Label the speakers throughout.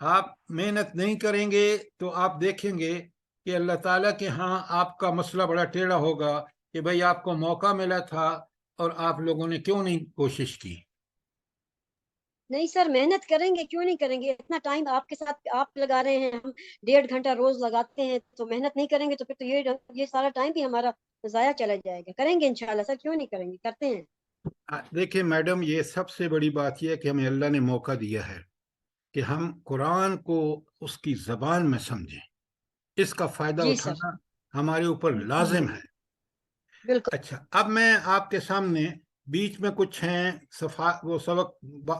Speaker 1: آپ محنت نہیں کریں گے تو آپ دیکھیں گے کہ اللہ تعالیٰ کے ہاں آپ کا مسئلہ بڑا ٹیڑھا ہوگا کہ بھئی آپ کو موقع ملا تھا اور آپ لوگوں نے کیوں نہیں کوشش کی.
Speaker 2: نہیں سر، محنت کریں گے، کیوں نہیں کریں گے؟ اتنا ٹائم آپ کے ساتھ آپ لگا رہے ہیں، ہم 1.5 گھنٹہ روز لگاتے ہیں، تو محنت نہیں کریں گے تو پھر تو یہ سارا ٹائم بھی ہمارا ضائع چلا جائے گا. کریں گے انشاءاللہ سر، کیوں نہیں کریں گے، کرتے ہیں.
Speaker 1: دیکھیں میڈم، یہ سب سے بڑی بات یہ ہے کہ ہمیں اللہ نے موقع دیا ہے کہ ہم قرآن کو اس کی زبان میں سمجھیں. اس کا فائدہ
Speaker 2: جی سر،
Speaker 1: اٹھانا ہمارے اوپر لازم ہے.
Speaker 2: بالکل.
Speaker 1: اچھا، اب میں آپ کے سامنے بیچ میں کچھ ہیں وہ سبق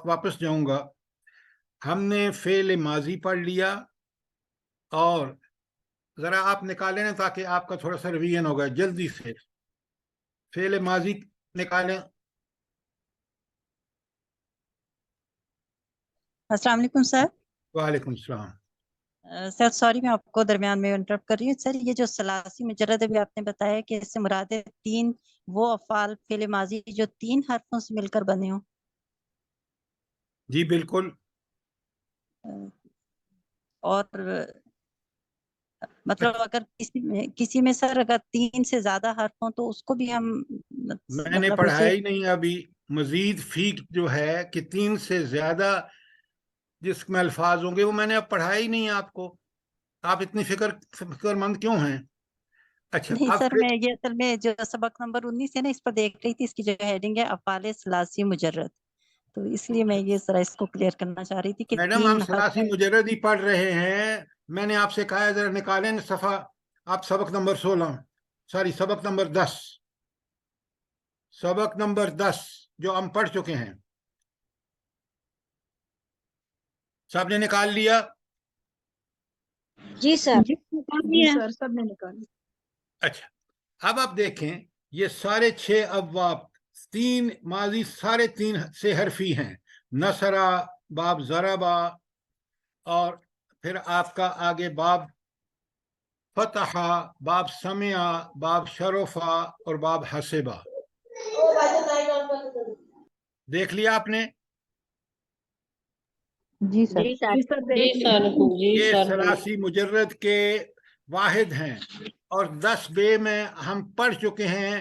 Speaker 1: واپس جاؤں گا. ہم نے فعل ماضی پڑھ لیا، اور ذرا آپ نکالیں نا تاکہ آپ کا تھوڑا سا ریویژن ہوگا. جلدی سے فعل ماضی نکالیں.
Speaker 3: السلام علیکم سر.
Speaker 1: وعلیکم السلام.
Speaker 3: سر سوری، میں آپ کو درمیان میں انٹرپٹ کر رہی ہوں. سر یہ جو ثلاثی مجرد ابھی آپ نے بتایا کہ اس سے مراد ہے 3 وہ افعال فعل ماضی جو 3 حرفوں سے مل کر بنے ہوں.
Speaker 1: جی بالکل.
Speaker 3: اور مطلب اگر کسی میں سر اگر 3 سے زیادہ حرف ہوں تو اس کو بھی ہم
Speaker 1: میں نے
Speaker 3: مطلب
Speaker 1: پڑھایا
Speaker 3: اسے
Speaker 1: ہی نہیں ابھی. مزید فی جو ہے کہ 3 سے زیادہ جس میں الفاظ ہوں گے وہ میں نے اب پڑھایا ہی نہیں آپ کو. آپ اتنی فکر مند کیوں ہیں؟ اچھا،
Speaker 3: نہیں
Speaker 1: اب
Speaker 3: سر، میں یہ اصل میں جو سبق نمبر 19 ہے نا، اس پر دیکھ رہی تھی. اس کی جو ہیڈنگ ہے افعال ثلاثی مجرد، تو اس لیے میں یہ ذرا اس کو کلیئر کرنا چاہ رہی تھی کہ
Speaker 1: میڈم
Speaker 3: 3
Speaker 1: ہم
Speaker 3: حرف.
Speaker 1: ثلاثی مجرد ہی پڑھ رہے ہیں. میں نے آپ سے کہا ہے ذرا نکالیں صفحہ. آپ سبق نمبر 16، سوری سبق نمبر 10، سبق نمبر 10 جو ہم پڑھ چکے ہیں. سب نے نکال لیا؟
Speaker 2: جی سر.
Speaker 4: جی سر، سب نے نکالی.
Speaker 1: اچھا، اب آپ دیکھیں یہ سارے 6 ابواب 3 ماضی سارے 3 سے حرفی ہیں. نصرہ، باب ضربہ، اور پھر آپ کا آگے باب فتحہ، باب سمعہ، باب شرفہ اور باب حسبہ. دیکھ لیا آپ نے؟
Speaker 3: جی سر.
Speaker 4: جی سر،
Speaker 5: جی
Speaker 4: دیکھ لیا.
Speaker 5: سر، جی
Speaker 1: یہ
Speaker 5: سر.
Speaker 1: ثلاثی مجرد کے واحد ہیں، اور 10 بے میں ہم پڑھ چکے ہیں.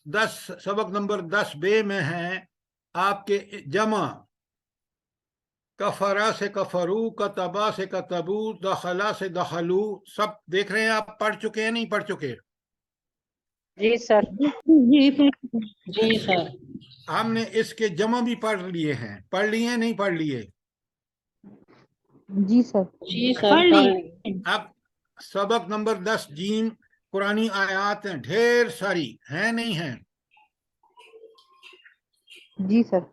Speaker 1: 10 سبق نمبر 10 بے میں ہیں آپ کے جمع. کفرا سے کفرو، کتبا سے کتبو، دخلا سے دخلو. سب دیکھ رہے ہیں آپ؟ پڑھ چکے ہیں نہیں پڑھ چکے؟
Speaker 5: جی سر. جی سر.
Speaker 1: ہم نے اس کے جمع بھی پڑھ لیے ہیں. پڑھ لیے نہیں پڑھ لیے؟
Speaker 3: جی سر.
Speaker 5: جی سر.
Speaker 1: اب سبق نمبر 10 جیم قرآنی آیات ہیں، ڈھیر ساری ہیں نہیں ہیں؟
Speaker 3: جی سر.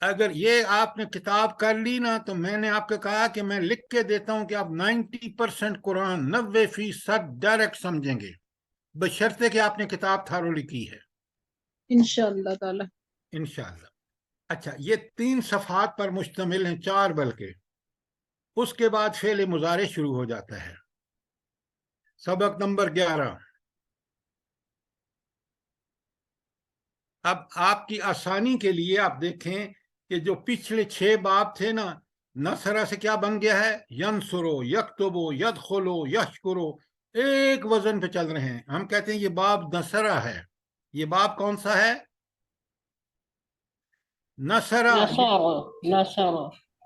Speaker 1: اگر یہ آپ نے کتاب کر لی نا تو میں نے آپ کو کہا کہ میں لکھ کے دیتا ہوں کہ آپ 90% قرآن 90% ڈائریکٹ سمجھیں گے، بشرطے کہ آپ نے کتاب تھارولی کی ہے
Speaker 4: انشاءاللہ تعالی.
Speaker 1: انشاءاللہ. اچھا، یہ 3 صفحات پر مشتمل ہیں، 4 بلکہ. اس کے بعد فعل مضارع شروع ہو جاتا ہے. سبق نمبر 11. اب آپ کی آسانی کے لیے آپ دیکھیں کہ جو پچھلے 6 باب تھے نا، نصرہ سے کیا بن گیا ہے؟ ینصرو، یکتبو، یدخلو، یشکرو. ایک وزن پہ چل رہے ہیں. ہم کہتے ہیں یہ باب نصرہ ہے. یہ باب کون سا ہے؟ نصرہ.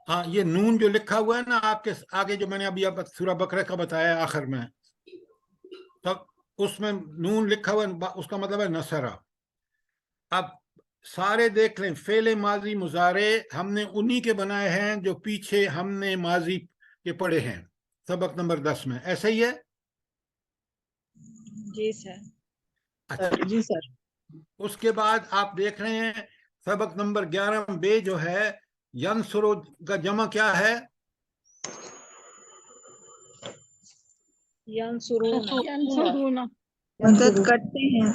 Speaker 1: ہاں، یہ نون جو لکھا ہوا ہے نا آپ کے آگے، جو میں نے ابھی سورہ بقرہ کا بتایا آخر میں، تب اس میں نون لکھا ہوا ہے، اس کا مطلب ہے نصرہ. اب سارے دیکھ لیں، فعل ماضی مضارع ہم نے انہی کے بنائے ہیں جو پیچھے ہم نے ماضی کے پڑھے ہیں سبق نمبر 10 میں. ایسا ہی ہے؟
Speaker 4: جی سر.
Speaker 1: اچھا،
Speaker 4: جی سر.
Speaker 1: اس کے بعد آپ دیکھ رہے ہیں سبق نمبر 11 بے جو ہے، ینصرو کا جمع کیا ہے؟
Speaker 4: ینصرون. مدد کرتے ہیں.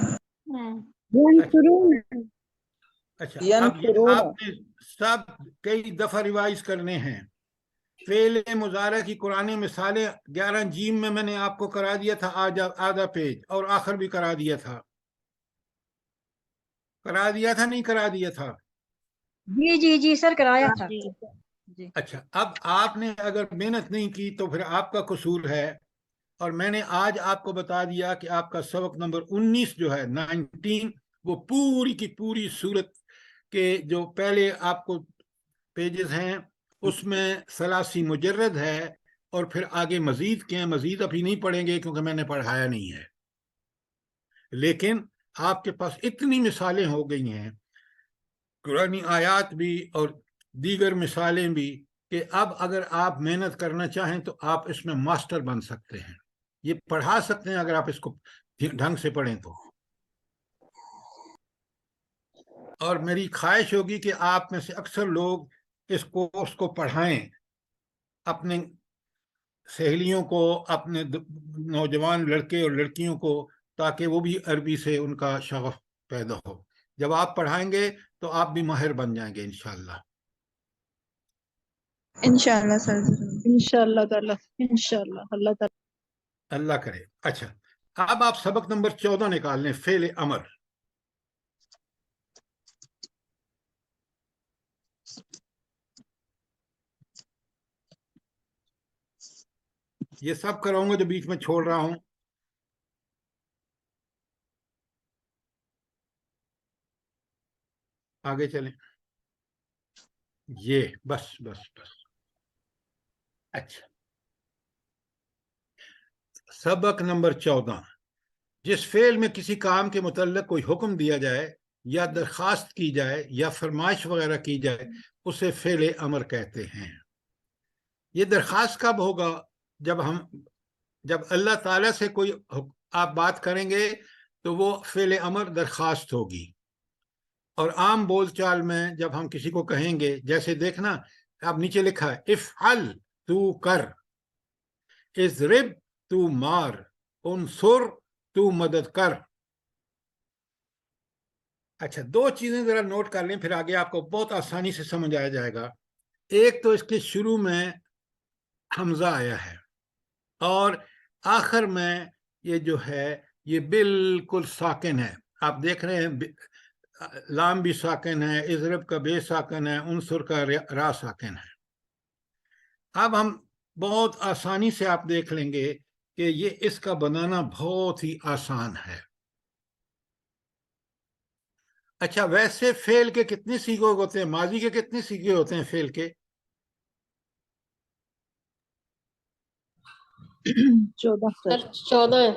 Speaker 1: اچھا، اب یہ آپ نے سب کئی دفعہ ریوائز کرنے ہیں. فعل مضارع کی قرآنی مثالیں 11 جیم میں نے آپ کو کرا دیا تھا آدھا پیج، اور آخر بھی کرا دیا تھا. نہیں کرا دیا تھا؟
Speaker 2: جی جی جی سر، کرایا تھا.
Speaker 3: جی
Speaker 1: اچھا، اب آپ نے اگر محنت نہیں کی تو پھر آپ کا قصور ہے، اور میں نے آج آپ کو بتا دیا کہ آپ کا سبق نمبر 19 جو ہے 19، وہ پوری کی پوری صورت کے جو پہلے آپ کو پیجز ہیں اس میں ثلاثی مجرد ہے، اور پھر آگے مزید کے ہیں، مزید ابھی نہیں پڑھیں گے کیونکہ میں نے پڑھایا نہیں ہے، لیکن آپ کے پاس اتنی مثالیں ہو گئی ہیں، قرآنی آیات بھی اور دیگر مثالیں بھی، کہ اب اگر آپ محنت کرنا چاہیں تو آپ اس میں ماسٹر بن سکتے ہیں، یہ پڑھا سکتے ہیں اگر آپ اس کو ڈھنگ سے پڑھیں تو۔ اور میری خواہش ہوگی کہ آپ میں سے اکثر لوگ اس کورس کو پڑھائیں اپنے سہیلیوں کو، اپنے نوجوان لڑکے اور لڑکیوں کو، تاکہ وہ بھی عربی سے ان کا شغف پیدا ہو۔ جب آپ پڑھائیں گے تو آپ بھی ماہر بن جائیں گے انشاءاللہ۔
Speaker 3: انشاءاللہ سر
Speaker 4: انشاءاللہ تعالی، انشاءاللہ اللہ تعالی۔
Speaker 1: اللہ کرے۔ اچھا، اب آپ سبق نمبر 14 نکال لیں، فعل امر۔ یہ سب کراؤں گا جو بیچ میں چھوڑ رہا ہوں۔ آگے چلیں، یہ بس بس بس۔ اچھا، سبق نمبر 14، جس فعل میں کسی کام کے متعلق کوئی حکم دیا جائے یا درخواست کی جائے یا فرمائش وغیرہ کی جائے اسے فعل امر کہتے ہیں۔ یہ درخواست کب ہوگا؟ جب اللہ تعالیٰ سے کوئی آپ بات کریں گے تو وہ فعل امر درخواست ہوگی، اور عام بول چال میں جب ہم کسی کو کہیں گے، جیسے دیکھنا آپ نیچے لکھا ہے افعل تو کر، اضرب تو مار، انصر تو مدد کر۔ اچھا، دو چیزیں ذرا نوٹ کر لیں، پھر آگے آپ کو بہت آسانی سے سمجھ آ جائے گا۔ ایک تو اس کے شروع میں حمزہ آیا ہے، اور آخر میں یہ جو ہے یہ بالکل ساکن ہے، آپ دیکھ رہے ہیں لام بھی ساکن ہے، اضرب کا بے ساکن ہے، انصر کا را ساکن ہے۔ اب ہم بہت آسانی سے آپ دیکھ لیں گے کہ یہ اس کا بنانا بہت ہی آسان ہے۔ اچھا، ویسے فعل کے کتنے سیغے ہوتے ہیں؟ ماضی کے کتنے سیغے ہوتے ہیں فعل کے؟
Speaker 4: 14
Speaker 5: سر 14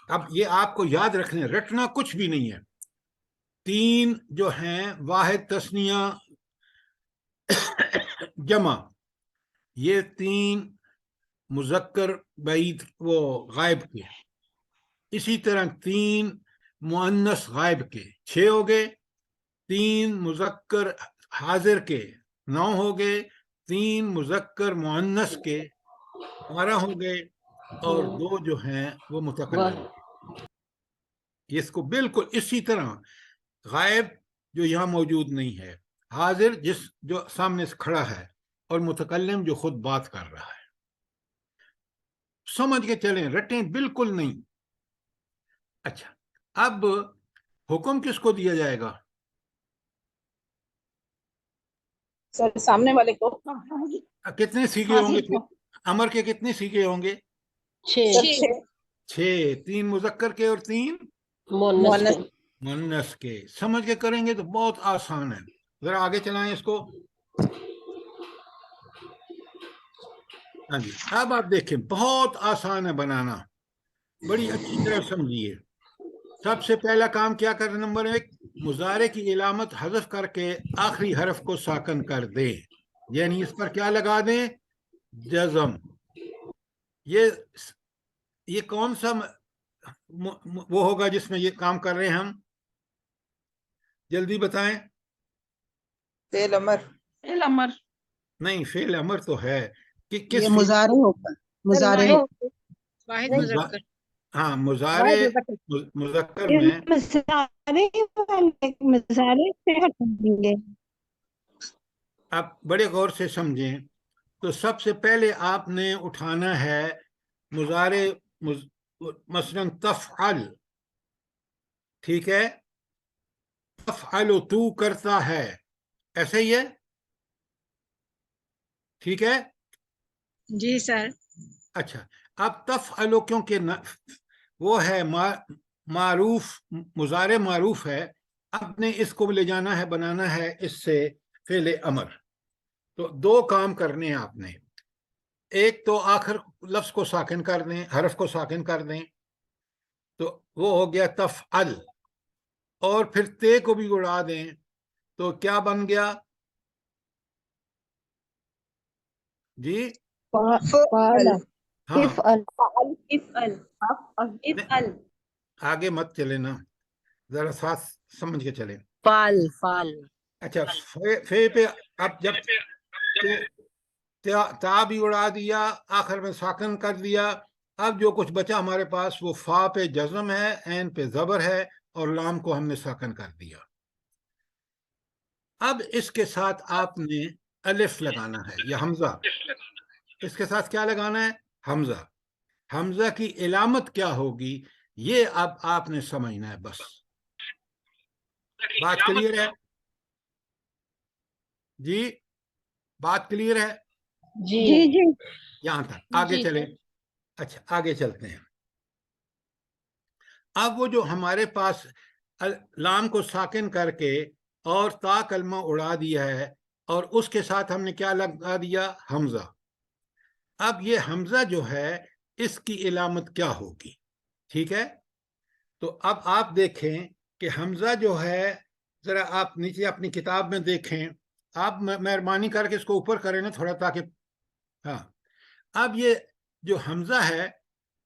Speaker 1: اب یہ آپ کو یاد رکھنے، رٹنا کچھ بھی نہیں ہے۔ 3 جو ہیں واحد تثنیہ جمع، یہ 3 مذکر بعید وہ غائب کے، اسی طرح 3 مؤنث غائب کے 6 ہو گئے، 3 مذکر حاضر کے 9 ہو گئے، 3 مذکر مؤنث کے 12 ہو گئے، اور 2 جو ہیں وہ متکلم۔ اس کو بالکل اسی طرح غائب جو یہاں موجود نہیں ہے، حاضر جو سامنے سے کھڑا ہے، اور متکلم جو خود بات کر رہا ہے۔ سمجھ کے چلیں، رٹیں بالکل نہیں۔ اچھا، اب حکم کس کو دیا جائے گا؟
Speaker 4: سر سامنے والے کو
Speaker 1: کتنے سیغے ہوں گے؟ امر کے کتنے سیغے ہوں گے؟
Speaker 5: 6
Speaker 1: 6، 3 مذکر کے اور 3
Speaker 5: مؤنث کے۔
Speaker 1: مؤنث کے۔ سمجھ کے کریں گے تو بہت آسان ہے۔ ذرا آگے چلائیں اس کو۔ ہاں جی، اب آپ دیکھیں بہت آسان ہے بنانا، بڑی اچھی طرح سمجھیے۔ سب سے پہلا کام کیا کریں؟ نمبر 1، مضارع کی علامت حذف کر کے آخری حرف کو ساکن کر دیں، یعنی اس پر کیا لگا دیں؟ جزم۔ یہ کون سا وہ ہوگا جس میں یہ کام کر رہے ہیں ہم؟ جلدی بتائیں۔
Speaker 6: فعل امر،
Speaker 4: فعل امر،
Speaker 1: نہیں، فعل امر تو ہے کہ
Speaker 6: یہ
Speaker 1: کس
Speaker 6: مضارع ہوگا، مضارع
Speaker 2: واحد
Speaker 1: مضا-
Speaker 2: مذکر،
Speaker 1: ہاں، مضارع
Speaker 2: واحد مذکر۔
Speaker 1: مذکر میں آپ بڑے غور سے سمجھیں تو سب سے پہلے آپ نے اٹھانا ہے مضارع، مثلا تفعل، ٹھیک ہے؟ تفعل تو کرتا ہے، ایسے ہی ہے؟ ٹھیک ہے.
Speaker 4: جی سر.
Speaker 1: اچھا اب تفعلو کیونکہ وہ ہے معروف مضارع معروف ہے، اب نے اس کو لے جانا ہے بنانا ہے اس سے فعل امر. تو دو کام کرنے ہیں آپ نے، ایک تو آخر لفظ کو ساکن کر دیں، حرف کو ساکن کر دیں، تو وہ ہو گیا تفعل، اور پھر تے کو بھی اڑا دیں تو کیا بن گیا جی؟
Speaker 6: فعل.
Speaker 1: ہاں
Speaker 7: افعل
Speaker 4: افعل. افعل.
Speaker 1: آگے مت چلے نا، ذرا ساتھ سمجھ کے چلیں.
Speaker 8: فال فال
Speaker 1: اچھا فے پہ اب جب تا بھی اڑا دیا، آخر میں ساکن کر دیا، اب جو کچھ بچا ہمارے پاس وہ فا پہ جزم ہے، عین پہ زبر ہے، اور لام کو ہم نے ساکن کر دیا. اب اس کے ساتھ آپ نے الف لگانا ہے یا حمزہ. اس کے ساتھ کیا لگانا ہے؟ حمزہ. حمزہ کی علامت کیا ہوگی یہ اب آپ نے سمجھنا ہے. بس بات کلیئر ہے جی؟ بات کلیئر ہے
Speaker 5: جی
Speaker 7: جی جی
Speaker 1: یہاں تک؟ آگے
Speaker 5: جی
Speaker 1: چلیں. اچھا آگے چلتے ہیں. اب وہ جو ہمارے پاس لام کو ساکن کر کے اور تا کلمہ اڑا دیا ہے، اور اس کے ساتھ ہم نے کیا لگا دیا؟ حمزہ. اب یہ حمزہ جو ہے اس کی علامت کیا ہوگی؟ ٹھیک ہے، تو اب آپ دیکھیں کہ حمزہ جو ہے، ذرا آپ نیچے اپنی کتاب میں دیکھیں، آپ مہربانی کر کے اس کو اوپر کریں نا تھوڑا، تاکہ ہاں. اب یہ جو حمزہ ہے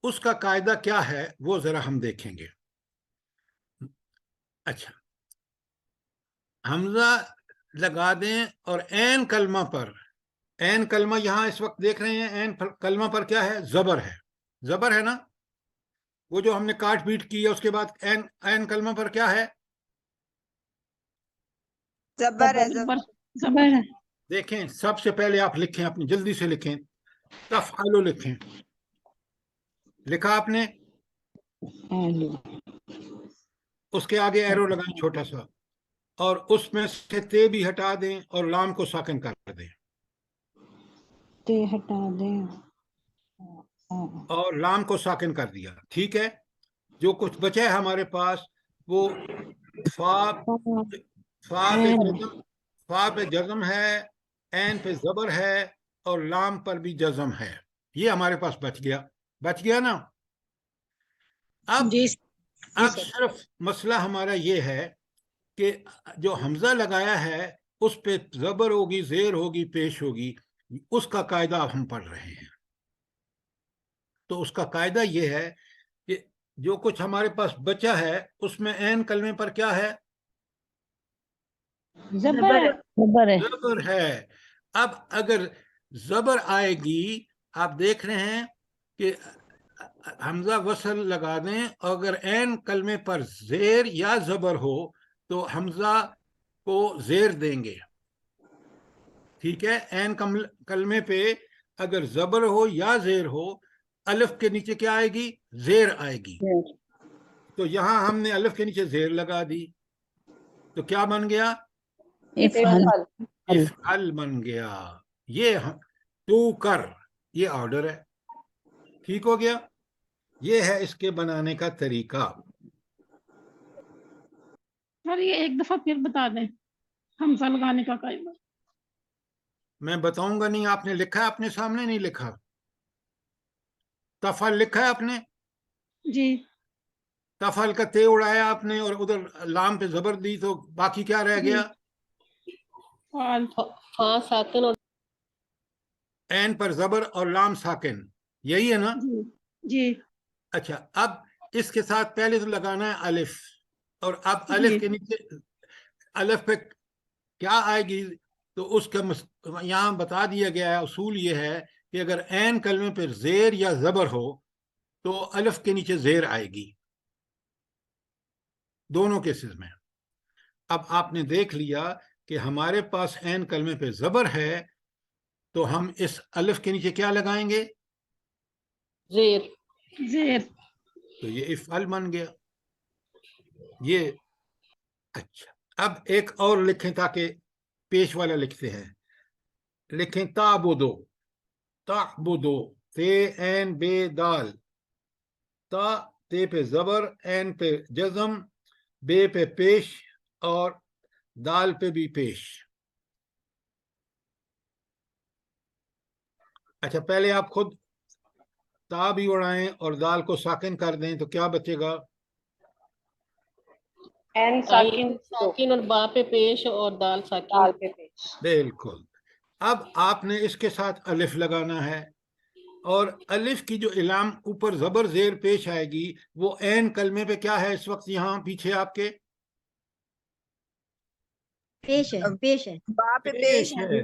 Speaker 1: اس کا قاعدہ کیا ہے وہ ذرا ہم دیکھیں گے. اچھا حمزہ لگا دیں اور عین کلمہ پر، عین کلمہ یہاں اس وقت دیکھ رہے ہیں، عین کلمہ پر کیا ہے؟ زبر ہے. زبر ہے نا، وہ جو ہم نے کاٹ پیٹ کی ہے اس کے بعد عین کلمہ پر کیا ہے؟
Speaker 6: زبر ہے.
Speaker 4: زبر. زبر ہے.
Speaker 1: دیکھیں سب سے پہلے آپ لکھیں، اپنی جلدی سے لکھیں، تفعلو لکھیں. لکھا آپ نے؟ اس کے آگے ایرو لگائیں چھوٹا سا، اور اس میں سے تے بھی ہٹا دیں اور لام کو ساکن کر دیں،
Speaker 7: تے ہٹا دیں.
Speaker 1: اور لام کو ساکن کر دیا. ٹھیک ہے، جو کچھ بچا ہے ہمارے پاس وہ فا پہ جزم ہے، عین پہ زبر ہے، اور لام پر بھی جزم ہے. یہ ہمارے پاس بچ گیا نا. اب
Speaker 4: جی.
Speaker 1: اب صرف مسئلہ ہمارا یہ ہے کہ جو حمزہ لگایا ہے اس پہ زبر ہوگی، زیر ہوگی، پیش ہوگی. اس کا قاعدہ اب ہم پڑھ رہے ہیں. تو اس کا قاعدہ یہ ہے کہ جو کچھ ہمارے پاس بچا ہے اس میں عین کلمے پر کیا ہے؟
Speaker 7: زبر ہے. زبر ہے.
Speaker 1: زبر ہے. اب اگر زبر آئے گی، آپ دیکھ رہے ہیں کہ حمزہ وصل لگا دیں، اگر عین کلمے پر زیر یا زبر ہو تو حمزہ کو زیر دیں گے. ٹھیک ہے، عین کلمے پہ اگر زبر ہو یا زیر ہو، الف کے نیچے کیا آئے گی؟ زیر آئے گی. تو یہاں ہم نے الف کے نیچے زیر لگا دی، تو کیا بن گیا؟
Speaker 7: افعل.
Speaker 1: افعل بن گیا. یہ تو کر، یہ آرڈر ہے. ٹھیک ہو گیا. یہ ہے اس کے بنانے کا طریقہ.
Speaker 4: سر یہ ایک دفعہ پھر بتا دیں حمزہ لگانے کا قاعدہ.
Speaker 1: میں بتاؤں گا نہیں، آپ نے لکھا ہے اپنے سامنے؟ نہیں لکھا؟ تفعل لکھا ہے آپ نے؟
Speaker 4: جی.
Speaker 1: تفعل کا تے اڑایا آپ نے اور ادھر لام پہ زبر دی، تو باقی کیا رہ گیا؟
Speaker 4: فعل.
Speaker 5: فا ساکن اور
Speaker 1: عین پر زبر اور لام ساکن، یہی ہے نا؟
Speaker 4: جی. جی.
Speaker 1: اچھا اب اس کے ساتھ پہلے تو لگانا ہے الف، اور اب الف
Speaker 4: جی.
Speaker 1: کے نیچے الف پہ کیا آئے گی؟ تو اس کا یہاں بتا دیا گیا ہے، اصول یہ ہے کہ اگر عین کلمے پہ زیر یا زبر ہو تو الف کے نیچے زیر آئے گی، دونوں کیسز میں. اب آپ نے دیکھ لیا کہ ہمارے پاس عین کلمے پہ زبر ہے، تو ہم اس الف کے نیچے کیا لگائیں گے؟
Speaker 5: زیر.
Speaker 4: زیر.
Speaker 1: تو یہ افعل بن گیا. یہ اچھا اب ایک اور لکھیں تاکہ پیش والا لکھتے ہیں. لکھیں تعبدو، تعبدو، تے این بے دال، تا تے پہ زبر، این پہ جزم، بے پہ پیش اور دال پہ بھی پیش. اچھا پہلے آپ خود تا بھی اڑائیں اور دال کو ساکن کر دیں تو کیا بچے گا؟
Speaker 5: عین ساکن اور با پہ پیش اور دال ساکن.
Speaker 1: بالکل. اب آپ نے اس کے ساتھ الف لگانا ہے، اور الف کی جو علام اوپر زبر زیر پیش آئے گی وہ عین کلمے پہ کیا ہے اس وقت یہاں پیچھے آپ کے؟
Speaker 2: پیش ہے، پیش ہے.
Speaker 6: با پہ پیش ہے.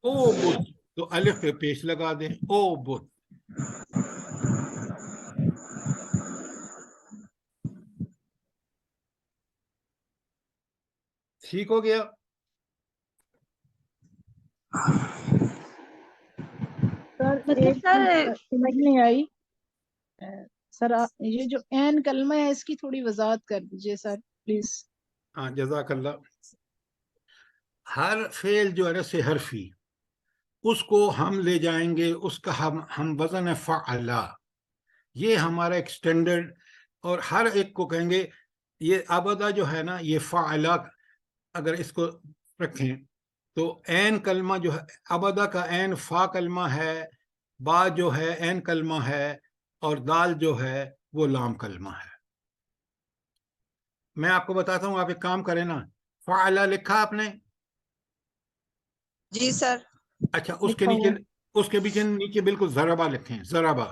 Speaker 1: او بت، تو الف پہ پیش لگا دیں، او بت. ٹھیک ہو گیا؟
Speaker 4: سر
Speaker 2: مطلب
Speaker 4: ایک
Speaker 2: سر
Speaker 4: سمجھ نہیں آئی سر، یہ جو عین کلمہ ہے اس کی تھوڑی وضاحت کر دیجئے سر پلیز.
Speaker 1: ہاں جزاک اللہ. ہر فعل جو ہے نا سے حرفی، اس کو ہم لے جائیں گے، اس کا ہم وزن ہے فعلا. یہ ہمارا ایک سٹینڈرڈ، اور ہر ایک کو کہیں گے یہ ابدا جو ہے نا یہ فعلا اگر اس کو رکھیں تو عین کلمہ جو ہے ابدا کا عین فا کلمہ ہے، با جو ہے عین کلمہ ہے، اور دال جو ہے وہ لام کلمہ ہے. میں آپ کو بتاتا ہوں، آپ ایک کام کریں نا، فعلا لکھا آپ نے؟
Speaker 6: جی سر.
Speaker 1: اچھا اس کے نیچے، اس کے پیچھے نیچے بالکل ضربہ لکھیں، ضربہ.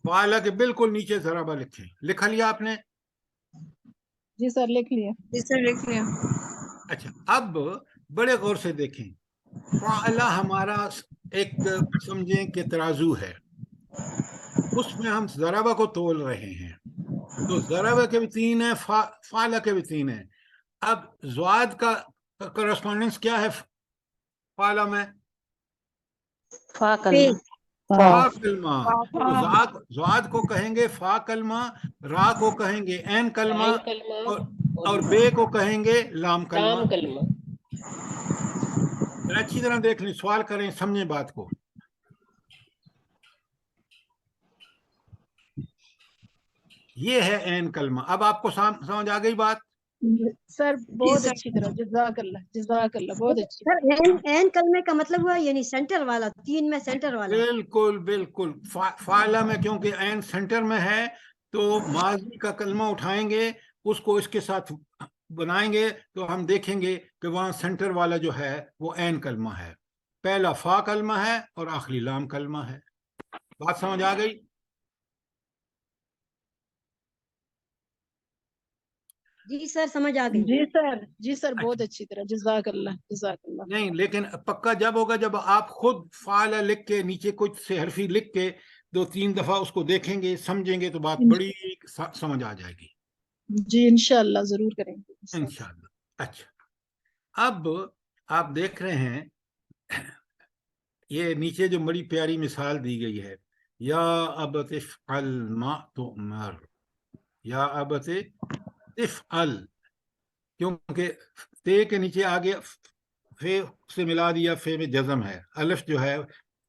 Speaker 1: فعلا کے بالکل نیچے ضربہ لکھیں. لکھا لیا آپ نے؟
Speaker 4: جی سر لکھ لیا.
Speaker 6: جی سر لکھ لیا.
Speaker 1: اچھا اب بڑے غور سے دیکھیں، فعلا ہمارا ایک سمجھیں کہ ترازو ہے، اس میں ہم ضربہ کو تول رہے ہیں، تو ضربہ کے بھی 3 ہیں، فعلا کے بھی 3 ہیں. اب زواد کا کرسپونڈنس کیا ہے فعلا میں؟
Speaker 3: فا
Speaker 2: پیش.
Speaker 3: کلمہ.
Speaker 1: فا کلمہ. تو زواد کو کہیں گے فا کلمہ، را کو کہیں گے عین کلمہ،
Speaker 5: عین کلمہ
Speaker 1: اور بے کو کہیں گے لام کلمہ.
Speaker 5: لام کلمہ.
Speaker 1: اچھی طرح دیکھ لیں، سوال کریں، سمجھیں بات کو. یہ ہے عین کلمہ. اب آپ کو سمجھ آ گئی بات؟
Speaker 4: سر بہت
Speaker 6: سر.
Speaker 4: اچھی طرح، جزاک اللہ جزاک اللہ، بہت اچھی.
Speaker 2: سر عین کلمے کا مطلب ہوا یعنی سینٹر والا، 3 میں سینٹر والا.
Speaker 1: بالکل بالکل. فعلا میں کیونکہ عین سینٹر میں ہے تو ماضی کا کلمہ اٹھائیں گے، اس کو اس کے ساتھ بنائیں گے تو ہم دیکھیں گے کہ وہاں سینٹر والا جو ہے وہ عین کلمہ ہے. پہلا فا کلمہ ہے اور آخری لام کلمہ ہے. بات سمجھ آ گئی؟
Speaker 2: جی سر سمجھ آ گئی.
Speaker 4: جی سر بہت اچھی طرح، جزاک اللہ جزاک اللہ.
Speaker 1: نہیں لیکن پکا جب ہوگا جب آپ خود فعلا لکھ کے نیچے کچھ سے حرفی لکھ کے 2-3 دفعہ اس کو دیکھیں گے، سمجھیں گے تو بات بڑی سمجھ آ جائے گی.
Speaker 4: جی انشاءاللہ ضرور کریں گے
Speaker 1: انشاءاللہ. اچھا اب آپ دیکھ رہے ہیں یہ نیچے جو بڑی پیاری مثال دی گئی ہے، یا ابت افعل ما تؤمر، یا ابت افعل، کیونکہ تے کے نیچے آگے فے سے ملا دیا، فے میں جزم ہے، الف جو ہے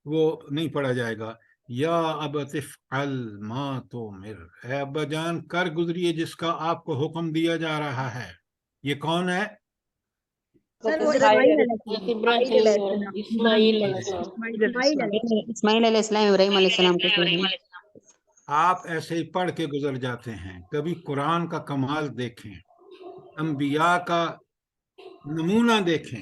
Speaker 1: وہ نہیں پڑھا جائے گا. یا ابت افعل ما تؤمر، اے ابا جان کر گزریے جس کا آپ کو حکم دیا جا رہا ہے. یہ کون ہے؟
Speaker 2: سر وہ
Speaker 5: اسماعیل
Speaker 2: اسماعیل علیہ السلام.
Speaker 5: ابراہیم، اسماعیل علیہ السلام.
Speaker 2: اسماعیل علیہ السلام.
Speaker 3: اسماعیل علیہ السلام ابراہیم علیہ السلام کے ساتھ ہیں.
Speaker 1: آپ ایسے ہی پڑھ کے گزر جاتے ہیں، کبھی قرآن کا کمال دیکھیں، انبیاء کا نمونہ دیکھیں.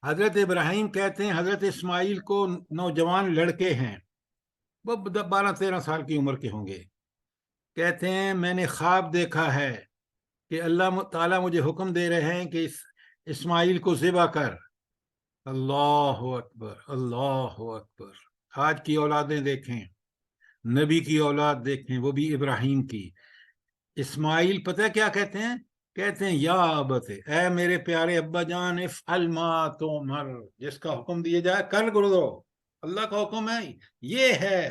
Speaker 1: حضرت ابراہیم کہتے ہیں حضرت اسماعیل کو نوجوان لڑکے ہیں، وہ 12-13 سال کی عمر کے ہوں گے، کہتے ہیں میں نے خواب دیکھا ہے کہ اللہ تعالیٰ مجھے حکم دے رہے ہیں کہ اسماعیل کو ذبح کر. اللہ اکبر اللہ اکبر. آج کی اولادیں دیکھیں، نبی کی اولاد دیکھیں، وہ بھی ابراہیم کی. اسماعیل پتہ کیا کہتے ہیں؟ کہتے ہیں یا ابت، اے میرے پیارے ابا جان، افعل ما تؤمر، جس کا حکم دیا جائے کر گزرو، اللہ کا حکم ہے یہ ہے.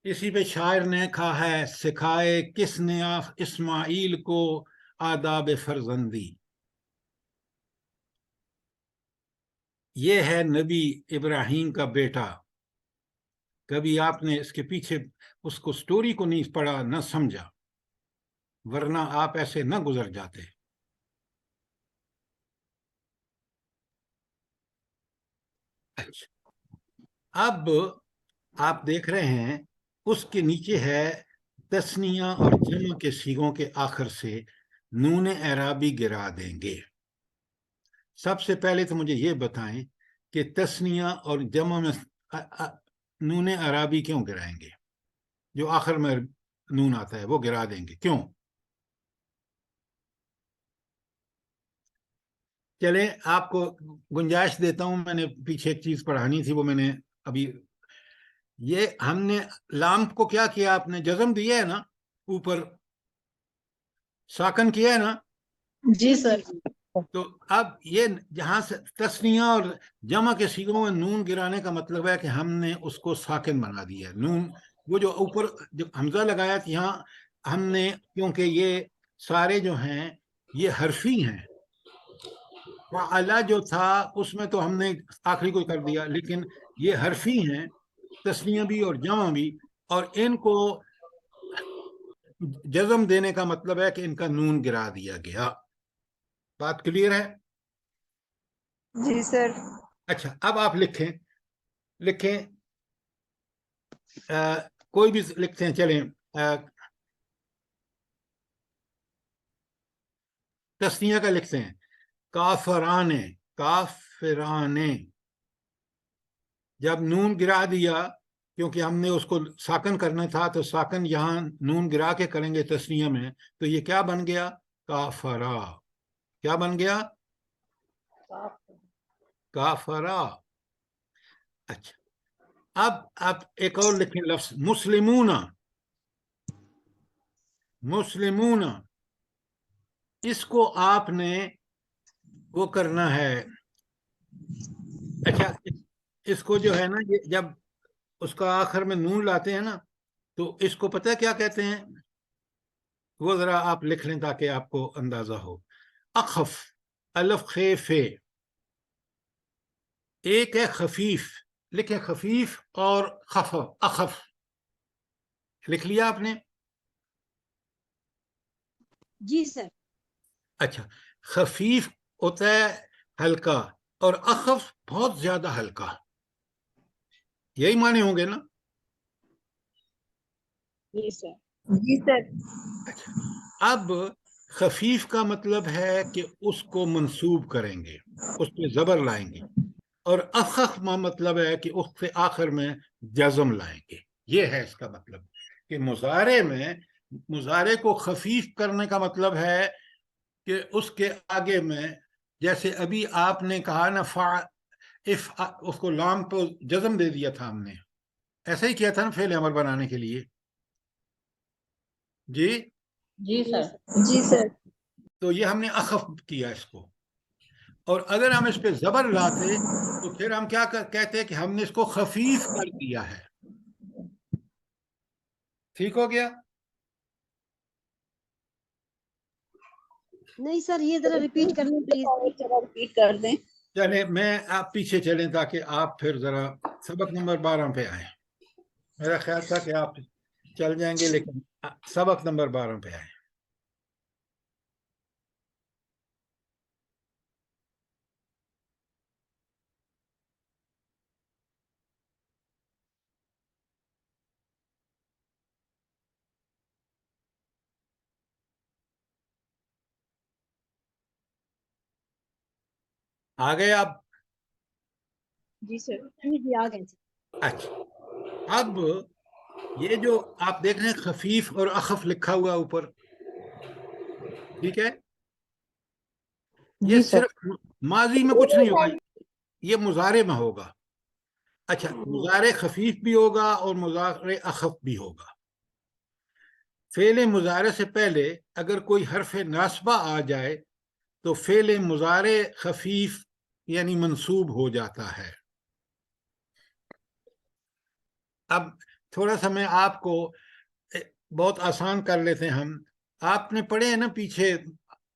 Speaker 1: اسی پہ شاعر نے کہا ہے، سکھائے کس نے اسماعیل کو آداب فرزندی. یہ ہے نبی ابراہیم کا بیٹا. کبھی آپ نے اس کے پیچھے اس کو سٹوری کو نہیں پڑھا، نہ سمجھا، ورنہ آپ ایسے نہ گزر جاتے. اچھا، اب آپ دیکھ رہے ہیں اس کے نیچے ہے تثنیہ اور جمع کے صیغوں کے آخر سے نون اعرابی گرا دیں گے. سب سے پہلے تو مجھے یہ بتائیں کہ تثنیہ اور جمع میں نون اعرابی کیوں گرائیں گے؟ جو آخر میں نون آتا ہے وہ گرا دیں گے، کیوں؟ چلیں آپ کو گنجائش دیتا ہوں، میں نے پیچھے ایک چیز پڑھانی تھی، وہ میں نے ابھی، یہ ہم نے لام کو کیا کیا، آپ نے جزم دیا ہے نا، اوپر ساکن کیا ہے نا.
Speaker 4: جی سر.
Speaker 1: تو اب یہ جہاں سے تثنیہ اور جمع کے صیغوں میں نون گرانے کا مطلب ہے کہ ہم نے اس کو ساکن بنا دیا ہے. نون وہ جو اوپر جب حمزہ لگایا تھا یہاں ہم نے، کیونکہ یہ سارے جو ہیں یہ حرفی ہیں، وعلا جو تھا اس میں تو ہم نے آخری کو کر دیا، لیکن یہ حرفی ہیں، تثنیہ بھی اور جمع بھی، اور ان کو جزم دینے کا مطلب ہے کہ ان کا نون گرا دیا گیا. بات کلیئر ہے؟
Speaker 6: جی سر.
Speaker 1: اچھا، اب آپ لکھیں کوئی بھی لکھتے ہیں، چلیں تثنیہ کا لکھتے ہیں، کافرانے. جب نون گرا دیا، کیونکہ ہم نے اس کو ساکن کرنا تھا تو ساکن یہاں نون گرا کے کریں گے تثنیہ میں، تو یہ کیا بن گیا؟ کافرا. کیا بن گیا؟ کافرا. اچھا، اب آپ ایک اور لکھیں لفظ مسلمون. اس کو آپ نے وہ کرنا ہے. اچھا، اس کو جو ہے نا، یہ جب اس کا آخر میں نون لاتے ہیں نا تو اس کو پتہ ہے کیا کہتے ہیں؟ وہ ذرا آپ لکھ لیں تاکہ آپ کو اندازہ ہو. اخف، الف خیف. ایک ہے خفیف، لکھیں خفیف، اور اخف لکھ لیا آپ نے؟
Speaker 2: جی سر.
Speaker 1: اچھا، خفیف ہوتا ہے ہلکا، اور اخف بہت زیادہ ہلکا، یہی معنی ہوں گے نا؟
Speaker 4: جی سر.
Speaker 6: جی سر.
Speaker 1: اچھا، اب خفیف کا مطلب ہے کہ اس کو منصوب کریں گے، اس پہ زبر لائیں گے، اور اخف کا مطلب ہے کہ اس سے آخر میں جزم لائیں گے. یہ ہے اس کا مطلب کہ مضارع کو خفیف کرنے کا مطلب ہے کہ اس کے آگے میں، جیسے ابھی آپ نے کہا نا اس کو لام کو جزم دے دیا تھا ہم نے، ایسا ہی کیا تھا نا فعل امر بنانے کے لیے. جی
Speaker 5: جی سر.
Speaker 6: جی سر.
Speaker 1: تو یہ ہم نے اخف کیا اس کو، اور اگر ہم اس پہ زبر لاتے تو پھر ہم کیا کہتے کہ ہم نے اس کو خفیف کر دیا ہے. ٹھیک ہو گیا؟
Speaker 2: نہیں سر، یہ ذرا ریپیٹ کرنا پلیز.
Speaker 6: ریپیٹ کر دیں.
Speaker 1: چلے میں آپ پیچھے چلیں تاکہ آپ پھر ذرا سبق نمبر 12 پہ آئیں. میرا خیال تھا کہ آپ چل جائیں گے، لیکن سبق نمبر 12 پہ آئیں. آ گئے آپ؟
Speaker 4: جی سر.
Speaker 2: جی آ گئے.
Speaker 1: اچھا، اب یہ جو آپ دیکھ رہے ہیں خفیف اور اخف لکھا ہوا اوپر، ٹھیک ہے، یہ
Speaker 4: جی سر.
Speaker 1: صرف ماضی میں کچھ نہیں ہوگا، یہ مضارع میں ہوگا. اچھا، مضارع خفیف بھی ہوگا اور مضارع اخف بھی ہوگا. فعل مضارع سے پہلے اگر کوئی حرف ناصبہ آ جائے تو فعل مضارع خفیف یعنی منصوب ہو جاتا ہے. اب تھوڑا سا میں آپ کو بہت آسان کر لیتے ہیں ہم. آپ نے پڑھے ہیں نا پیچھے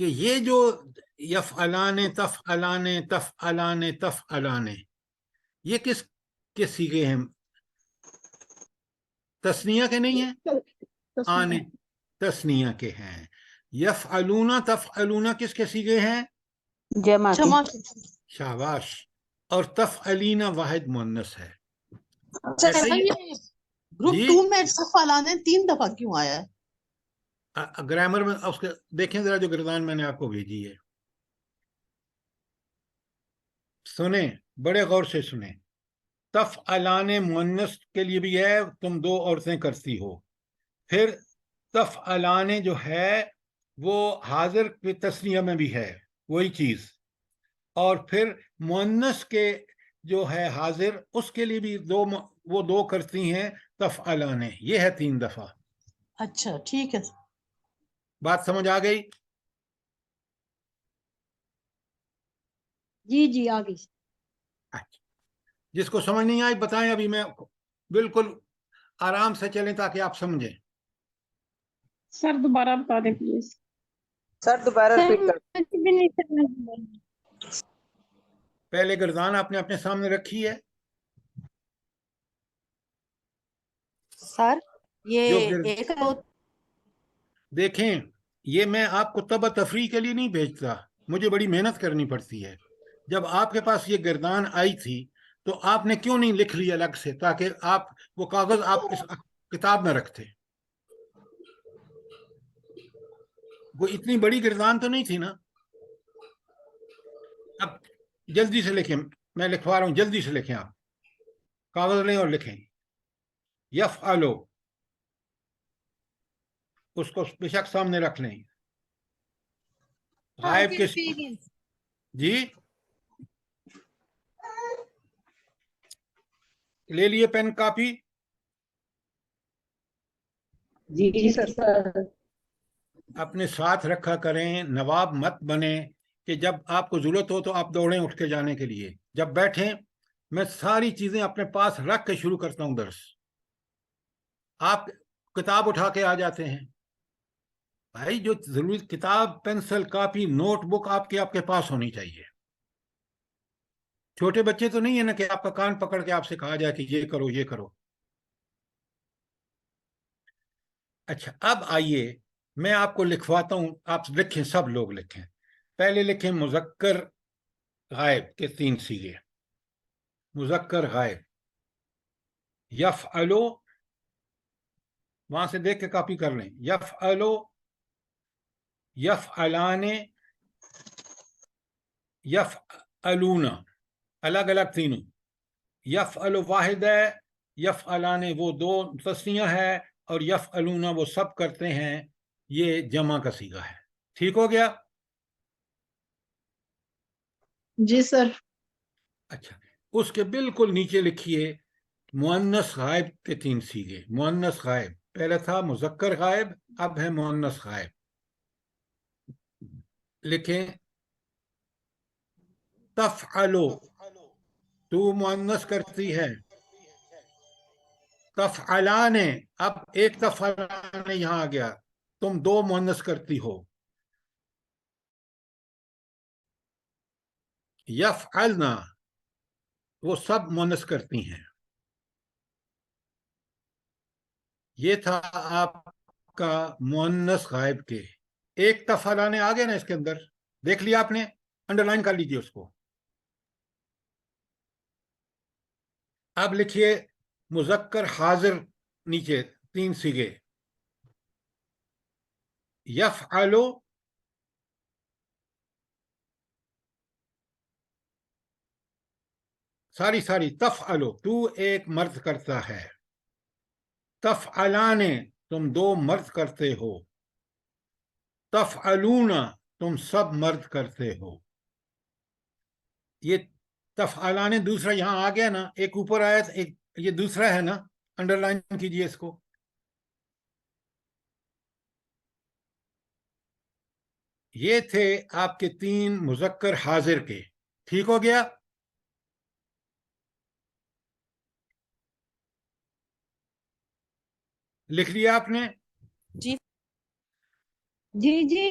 Speaker 1: کہ یہ جو یفعلان تفعلان تفعلان تفعلان یہ کس کے سیغے ہیں؟ تسنیہ کے نہیں ہیں، آنے تسنیہ کے ہیں۔ یفعلون تفعلون کس کے سیغے ہیں؟
Speaker 3: جمع کے۔
Speaker 1: شاباش۔ اور تفعلین واحد مؤنث ہے۔
Speaker 8: سر
Speaker 1: ایسے ہی
Speaker 8: یہ گروپ
Speaker 1: جی
Speaker 8: 2 میں فلانے 3 دفعہ کیوں آیا ہے؟
Speaker 1: گرامر میں اس کے دیکھیں ذرا جو گردان میں نے آپ کو بھیجی ہے، سنیں بڑے غور سے سنیں۔ تفعلان مؤنث کے لیے بھی ہے، تم دو عورتیں کرتی ہو۔ پھر تفعلان جو ہے وہ حاضر کی تسنیہ میں بھی ہے وہی چیز، اور پھر مؤنث کے جو ہے حاضر اس کے لیے بھی وہ دو کرتی ہیں تفعلان، یہ ہے 3 دفعہ۔
Speaker 8: اچھا ٹھیک ہے۔
Speaker 1: بات سمجھ آ گئی؟
Speaker 2: جی جی آگے۔
Speaker 1: اچھا، جس کو سمجھ نہیں آئی بتائیں، ابھی میں بالکل آرام سے چلیں تاکہ آپ سمجھیں۔
Speaker 5: سر دوبارہ بتا دیں پلیز۔
Speaker 9: سر دوبارہ ریپیٹ کر۔
Speaker 1: پہلے گردان آپ نے اپنے سامنے رکھی ہے؟
Speaker 3: سر
Speaker 1: جو
Speaker 3: یہ ایک
Speaker 1: دیکھیں، یہ میں آپ کو تبع تفریح کے لیے نہیں بھیجتا، مجھے بڑی محنت کرنی پڑتی ہے۔ جب آپ کے پاس یہ گردان آئی تھی تو آپ نے کیوں نہیں لکھ لی الگ سے، تاکہ آپ وہ کاغذ آپ اس کتاب میں رکھتے؟ وہ اتنی بڑی گردان تو نہیں تھی نا۔ اب جلدی سے لکھیں، میں لکھوا رہا ہوں، جلدی سے لکھیں، آپ کاغذ لیں اور لکھیں۔ یفعلو، اس کو بے شک سامنے رکھ لیں۔ غائب کے جی لے لیے پین کاپی؟
Speaker 9: جی سر۔
Speaker 1: اپنے ساتھ رکھا کریں، نواب مت بنے کہ جب آپ کو ضرورت ہو تو آپ دوڑیں اٹھ کے جانے کے لیے۔ جب بیٹھیں میں ساری چیزیں اپنے پاس رکھ کے شروع کرتا ہوں درس، آپ کتاب اٹھا کے آ جاتے ہیں۔ بھائی جو ضروری کتاب، پینسل، کاپی، نوٹ بک آپ کے پاس ہونی چاہیے۔ چھوٹے بچے تو نہیں ہے نا کہ آپ کا کان پکڑ کے آپ سے کہا جائے کہ یہ کرو یہ کرو۔ اچھا اب آئیے میں آپ کو لکھواتا ہوں، آپ لکھیں، سب لوگ لکھیں۔ پہلے لکھیں مذکر غائب کے 3 صیغے۔ مذکر غائب، یفعلو، وہاں سے دیکھ کے کاپی کر لیں۔ یفعلو، یفعلان، یفعلون، الگ الگ تینوں۔ یفعلو واحد ہے، یفعلان وہ 2 تسنیہ ہے، اور یفعلون وہ سب کرتے ہیں، یہ جمع کا صیغہ ہے۔ ٹھیک ہو گیا؟
Speaker 4: جی سر۔
Speaker 1: اچھا، اس کے بالکل نیچے لکھیے مؤنث غائب کے 3 صیغے۔ مؤنث غائب، پہلے تھا مذکر غائب، اب ہے مؤنث غائب۔ لکھیں تفعلو، تو مؤنث کرتی ہے۔ تفعلان، اب ایک تفعلان یہاں آ گیا، تم 2 مؤنث کرتی ہو۔ یفعلنا، وہ سب مؤنث کرتی ہیں۔ یہ تھا آپ کا مؤنث غائب کے۔ ایک تفعلان آ گئے نا اس کے اندر، دیکھ لیا آپ نے؟ انڈر لائن کر لیجیے اس کو۔ اب لکھیے مذکر حاضر نیچے 3 صیغے۔ یفعلو، ساری تفعلو، تو ایک مرد کرتا ہے۔ تفعلان، تم 2 مرد کرتے ہو۔ تفعلون، تم سب مرد کرتے ہو۔ یہ تفعلان دوسرا یہاں آ گیا نا، ایک اوپر آیا تھا، ایک یہ دوسرا ہے نا، انڈر لائن کیجئے اس کو۔ یہ تھے آپ کے 3 مذکر حاضر کے۔ ٹھیک ہو گیا؟ لکھ لیا آپ نے؟
Speaker 3: جی
Speaker 2: جی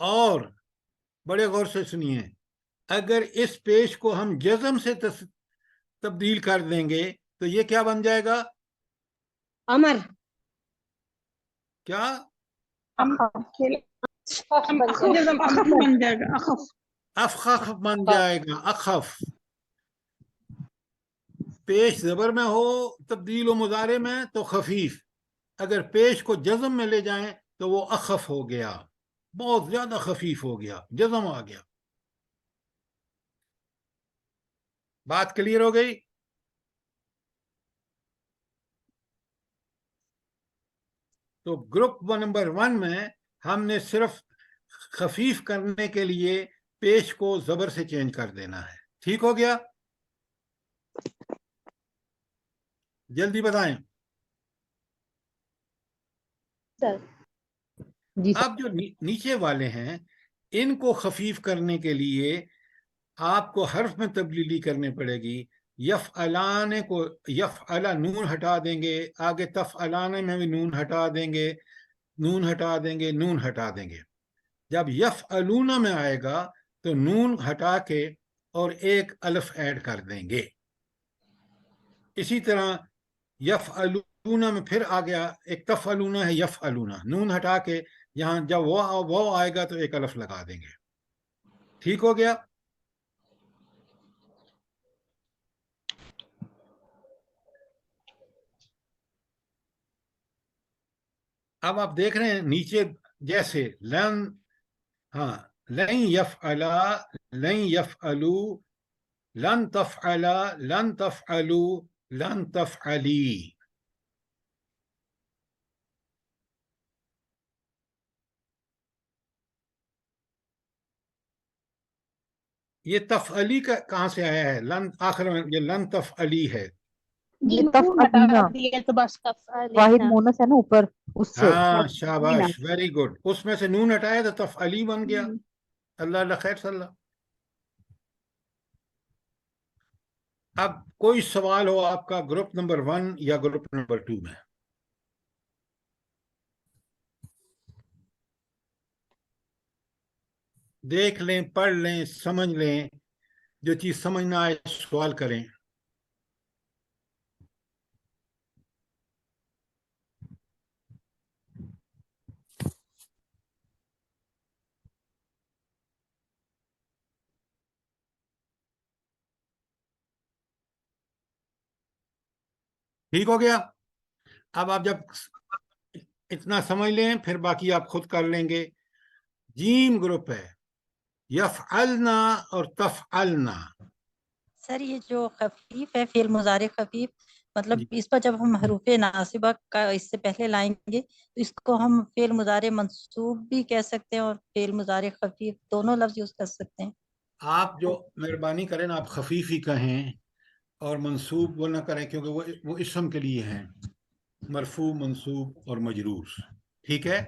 Speaker 1: اور بڑے غور سے سنیے، اگر اس پیش کو ہم جزم سے تبدیل کر دیں گے تو یہ کیا بن جائے گا؟
Speaker 2: امر
Speaker 1: کیا؟
Speaker 8: بن جائے گا اخف.
Speaker 1: افخف بن جائے گا، اخف. پیش زبر میں ہو تبدیل و مضارع میں تو خفیف، اگر پیش کو جزم میں لے جائیں تو وہ اخف ہو گیا، بہت زیادہ خفیف ہو گیا، جزم آ گیا. بات کلیئر ہو گئی؟ تو گروپ نمبر 1 میں ہم نے صرف خفیف کرنے کے لیے پیش کو زبر سے چینج کر دینا ہے. ٹھیک ہو گیا؟ جلدی بتائیں.
Speaker 7: سر جی سر.
Speaker 1: اب جو نیچے والے ہیں ان کو خفیف کرنے کے لیے آپ کو حرف میں تبدیلی کرنی پڑے گی. یفعلان کو یفعل نون ہٹا دیں گے، آگے تفعلان میں بھی نون ہٹا دیں گے، نون ہٹا دیں گے، نون ہٹا دیں گے. جب یفعلون میں آئے گا تو نون ہٹا کے اور ایک الف ایڈ کر دیں گے. اسی طرح یفعلون میں پھر آ گیا ایک تفعلون ہے، یفعلون نون ہٹا کے یہاں جب وہ آئے گا تو ایک الف لگا دیں گے. ٹھیک ہو گیا؟ اب آپ دیکھ رہے ہیں نیچے جیسے لن، ہاں لن یفعلا، لن یفعلو، لن تفعلا، لن تفعلو، لن تفعلی. یہ تفعلی کا کہاں سے آیا ہے؟ لن آخر میں یہ لن تفعلی ہے.
Speaker 10: یہ تفعلینا
Speaker 8: تو بس
Speaker 10: واحد مونس ہے نا اوپر، اس سے
Speaker 1: ہاں شاباش، ویری گڈ. اس میں سے نون ہٹایا تو تفعلی بن گیا. اللہ اللہ خیر صلی اللہ. اب کوئی سوال ہو آپ کا گروپ نمبر 1 یا گروپ نمبر 2 میں؟ دیکھ لیں، پڑھ لیں، سمجھ لیں، جو چیز سمجھنا آئے سوال کریں. ٹھیک ہو گیا؟ اب آپ جب اتنا سمجھ لیں پھر باقی آپ خود کر لیں گے. جیم گروپ ہے، یفعلنا اور تفعلنا.
Speaker 3: سر یہ جو خفیف ہے فعل مضارع خفیف، مطلب
Speaker 1: جی.
Speaker 3: اس پر جب ہم حروف ناصبہ کا اس سے پہلے لائیں گے تو اس کو ہم فعل مضارع منصوب بھی کہہ سکتے ہیں اور فعل مضارع خفیف دونوں لفظ یوز کر سکتے ہیں.
Speaker 1: آپ جو مہربانی کریں نا، آپ خفیف ہی کہیں اور منصوب وہ نہ کریں، کیونکہ وہ اسم کے لیے ہیں، مرفوع، منصوب اور مجرور. ٹھیک ہے؟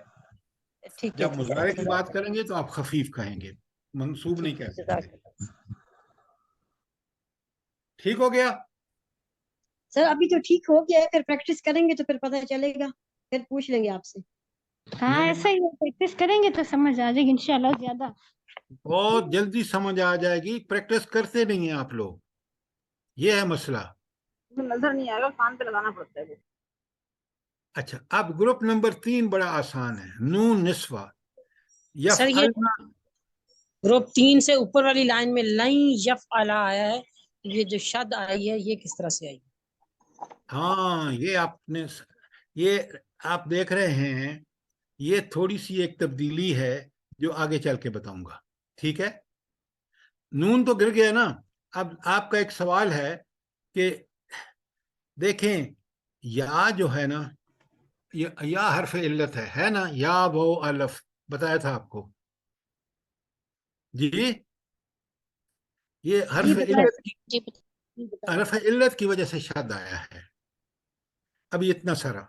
Speaker 3: ٹھیک ہے،
Speaker 1: جب
Speaker 3: ٹھیک
Speaker 1: مضارع
Speaker 3: ہے.
Speaker 1: کی بات کریں گے تو آپ خفیف کہیں گے، منصوب نہیں کہہ سکتے. ٹھیک ہو گیا؟
Speaker 2: سر ابھی تو ٹھیک ہو گیا ہے، پھر پریکٹس کریں گے تو پھر پتہ چلے گا، پھر پوچھ لیں گے آپ سے.
Speaker 7: ہاں ایسا ہی پریکٹس کریں گے تو سمجھ آ جائے گی انشاءاللہ. زیادہ
Speaker 1: بہت جلدی سمجھ آ جائے گی، پریکٹس کرتے نہیں ہیں آپ لوگ، یہ ہے مسئلہ.
Speaker 8: نظر نہیں آئے گا، کان پہ لگانا پڑتا ہے.
Speaker 1: اچھا، اب گروپ نمبر 3 بڑا آسان ہے، نون نسوہ.
Speaker 11: سر یہ
Speaker 1: یفعلنا،
Speaker 11: گروپ 3 سے اوپر والی لائن میں لن یفعلا آیا ہے، یہ جو شد آئی ہے یہ کس طرح سے آئی؟
Speaker 1: ہاں یہ آپ دیکھ رہے ہیں، یہ تھوڑی سی ایک تبدیلی ہے جو آگے چل کے بتاؤں گا. ٹھیک ہے؟ نون تو گر گیا نا. اب آپ کا ایک سوال ہے کہ دیکھیں یا جو ہے نا، یا حرف علت ہے نا، یا وہ الف بتایا تھا آپ کو. جی یہ حرف علت کی وجہ سے شد آیا ہے. اب اتنا سارا.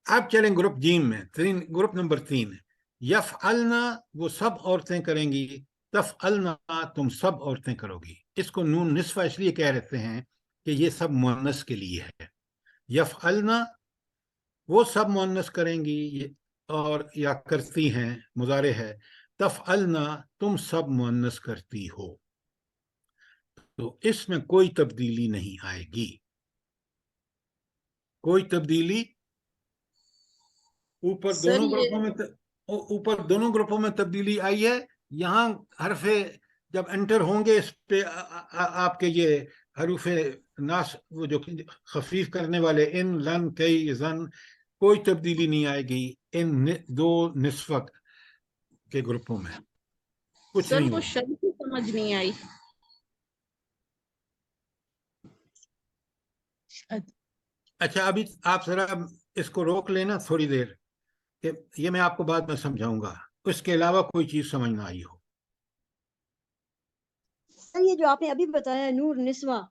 Speaker 1: اب چلیں گروپ جیم میں، گروپ نمبر 3. یفعلنا وہ سب عورتیں کریں گی، تفعلنا تم سب عورتیں کرو گی. اس کو نون نسوہ اس لیے کہہ رہتے ہیں کہ یہ سب مؤنث کے لیے ہے. یفعلنا وہ سب مؤنث کریں گی، اور یا کرتی ہیں مضارع ہے، تفعلنا تم سب مؤنث کرتی ہو، تو اس میں کوئی تبدیلی نہیں آئے گی، کوئی تبدیلی اوپر
Speaker 11: سر
Speaker 1: دونوں گروپوں میں تبدیلی آئی ہے. یہاں حرف جب انٹر ہوں گے اس پہ آپ کے یہ حروف ناس وہ جو خفیف کرنے والے ان لن کئی زن، کوئی تبدیلی نہیں آئے گی ان دو نسبت کے گروپوں میں، کچھ
Speaker 8: سر
Speaker 1: نہیں
Speaker 8: وہ
Speaker 1: ہوگا.
Speaker 8: شد کی سمجھ نہیں آئی.
Speaker 1: اچھا ابھی آپ ذرا اس کو روک لینا تھوڑی دیر، کہ یہ میں آپ کو بعد میں سمجھاؤں گا، اس کے علاوہ کوئی چیز سمجھ نہ آئی ہو.
Speaker 2: سر یہ جو آپ نے ابھی بتایا نور نسواں،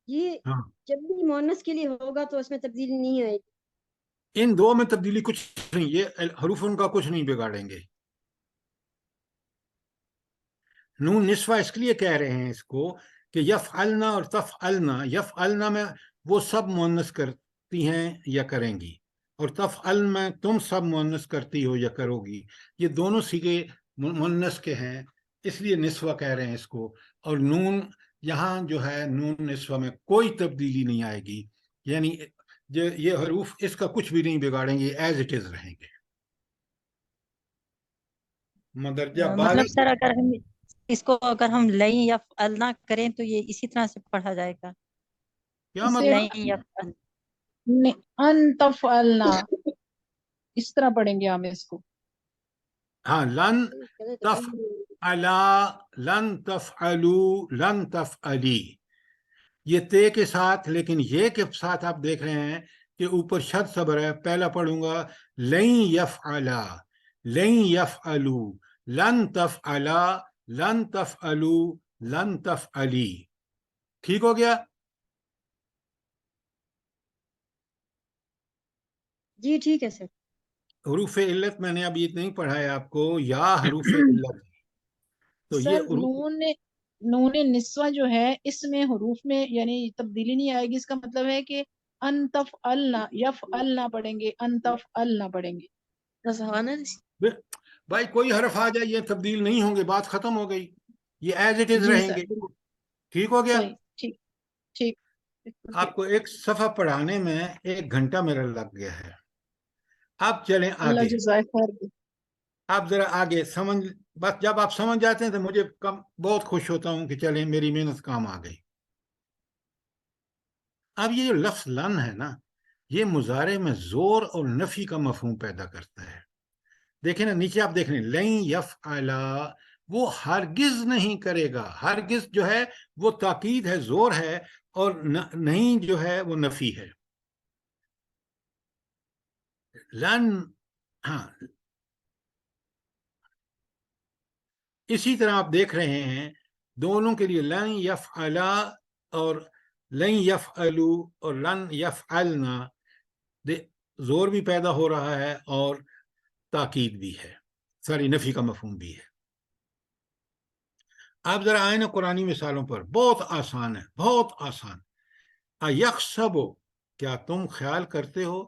Speaker 2: یہ
Speaker 1: ہاں
Speaker 2: جب بھی مؤنث کے لیے ہوگا تو اس میں تبدیلی نہیں آئے گی.
Speaker 1: ان دو میں تبدیلی کچھ نہیں، یہ حروف ان کا کچھ نہیں بگاڑیں گے. نون نسوہ اس لیے کہہ رہے ہیں اس کو کہ یفعلنا اور تفعلنا، یفعلنا میں وہ سب مؤنث کرتی ہیں یا کریں گی، اور تفعل میں تم سب مؤنث کرتی ہو یا کرو گی، یہ دونوں صیغے مؤنث کے ہیں، اس لیے نسوہ کہہ رہے ہیں اس کو. اور نون یہاں جو ہے نون نسوہ میں کوئی تبدیلی نہیں آئے گی، یعنی یہ حروف اس کا کچھ بھی نہیں بگاڑیں گے، ایز اٹ از رہیں گے. مدرجہ
Speaker 3: مطلب
Speaker 1: بالا
Speaker 3: سر اگر ہم اس کو اگر ہم لیں یا فعلنا کریں تو یہ اسی طرح سے پڑھا جائے گا،
Speaker 1: کیا
Speaker 4: اسے
Speaker 1: مطلب؟
Speaker 3: لیں یا فعل.
Speaker 4: ان تفعلنا اس طرح پڑھیں گے ہم اس کو.
Speaker 1: ہاں لن تفعلا، لن تفعلو، لن تفعلی، یہ تے کے ساتھ، لیکن یہ کے ساتھ آپ دیکھ رہے ہیں کہ اوپر شد صبر ہے. پہلا پڑھوں گا لن یفعلا، لن یفعلو، لن تفعلا، لن تفعلو، لن تفعلی. ٹھیک ہو گیا؟
Speaker 2: جی ٹھیک ہے سر.
Speaker 1: حروف علت میں نے اب یہ نہیں پڑھایا آپ کو، یا حروف علت، تو یہ
Speaker 4: سر نون نسوہ جو ہے اس میں حروف میں یعنی تبدیلی نہیں آئے گی، اس کا مطلب ہے کہ ان تفعلنا یفعلنا پڑھیں گے، ان تفعلنا پڑھیں گے.
Speaker 1: بھائی کوئی حرف آ جائے یہ تبدیل نہیں ہوں گے، بات ختم ہو گئی، یہ ایز اٹ از
Speaker 4: جی
Speaker 1: رہیں
Speaker 4: سر
Speaker 1: گے. ٹھیک ہو گیا؟
Speaker 4: صحیح، ٹھیک ٹھیک.
Speaker 1: آپ کو ایک صفحہ پڑھانے میں 1 گھنٹہ میرا لگ گیا ہے. آپ چلیں
Speaker 4: اللہ
Speaker 1: آگے،
Speaker 4: جزائے خیر دے.
Speaker 1: آپ ذرا آگے سمجھ، بس جب آپ سمجھ جاتے ہیں تو مجھے بہت خوش ہوتا ہوں کہ چلیں میری محنت کام آ گئی. اب یہ جو لفظ لن ہے نا، یہ مضارع میں زور اور نفی کا مفہوم پیدا کرتا ہے. دیکھیں نا نیچے آپ دیکھ رہے ہیں لن یفعلا، وہ ہرگز نہیں کرے گا، ہرگز جو ہے وہ تاکید ہے، زور ہے، اور نہیں جو ہے وہ نفی ہے. لن، ہاں اسی طرح آپ دیکھ رہے ہیں دونوں کے لیے لن یفعلا اور لن یفعلو اور لن یفعلنا، زور بھی پیدا ہو رہا ہے اور تاکید بھی ہے، ساری نفی کا مفہوم بھی ہے. آپ ذرا آئیں نا قرآنی مثالوں پر، بہت آسان ہے، بہت آسان. ایحسب، کیا تم خیال کرتے ہو،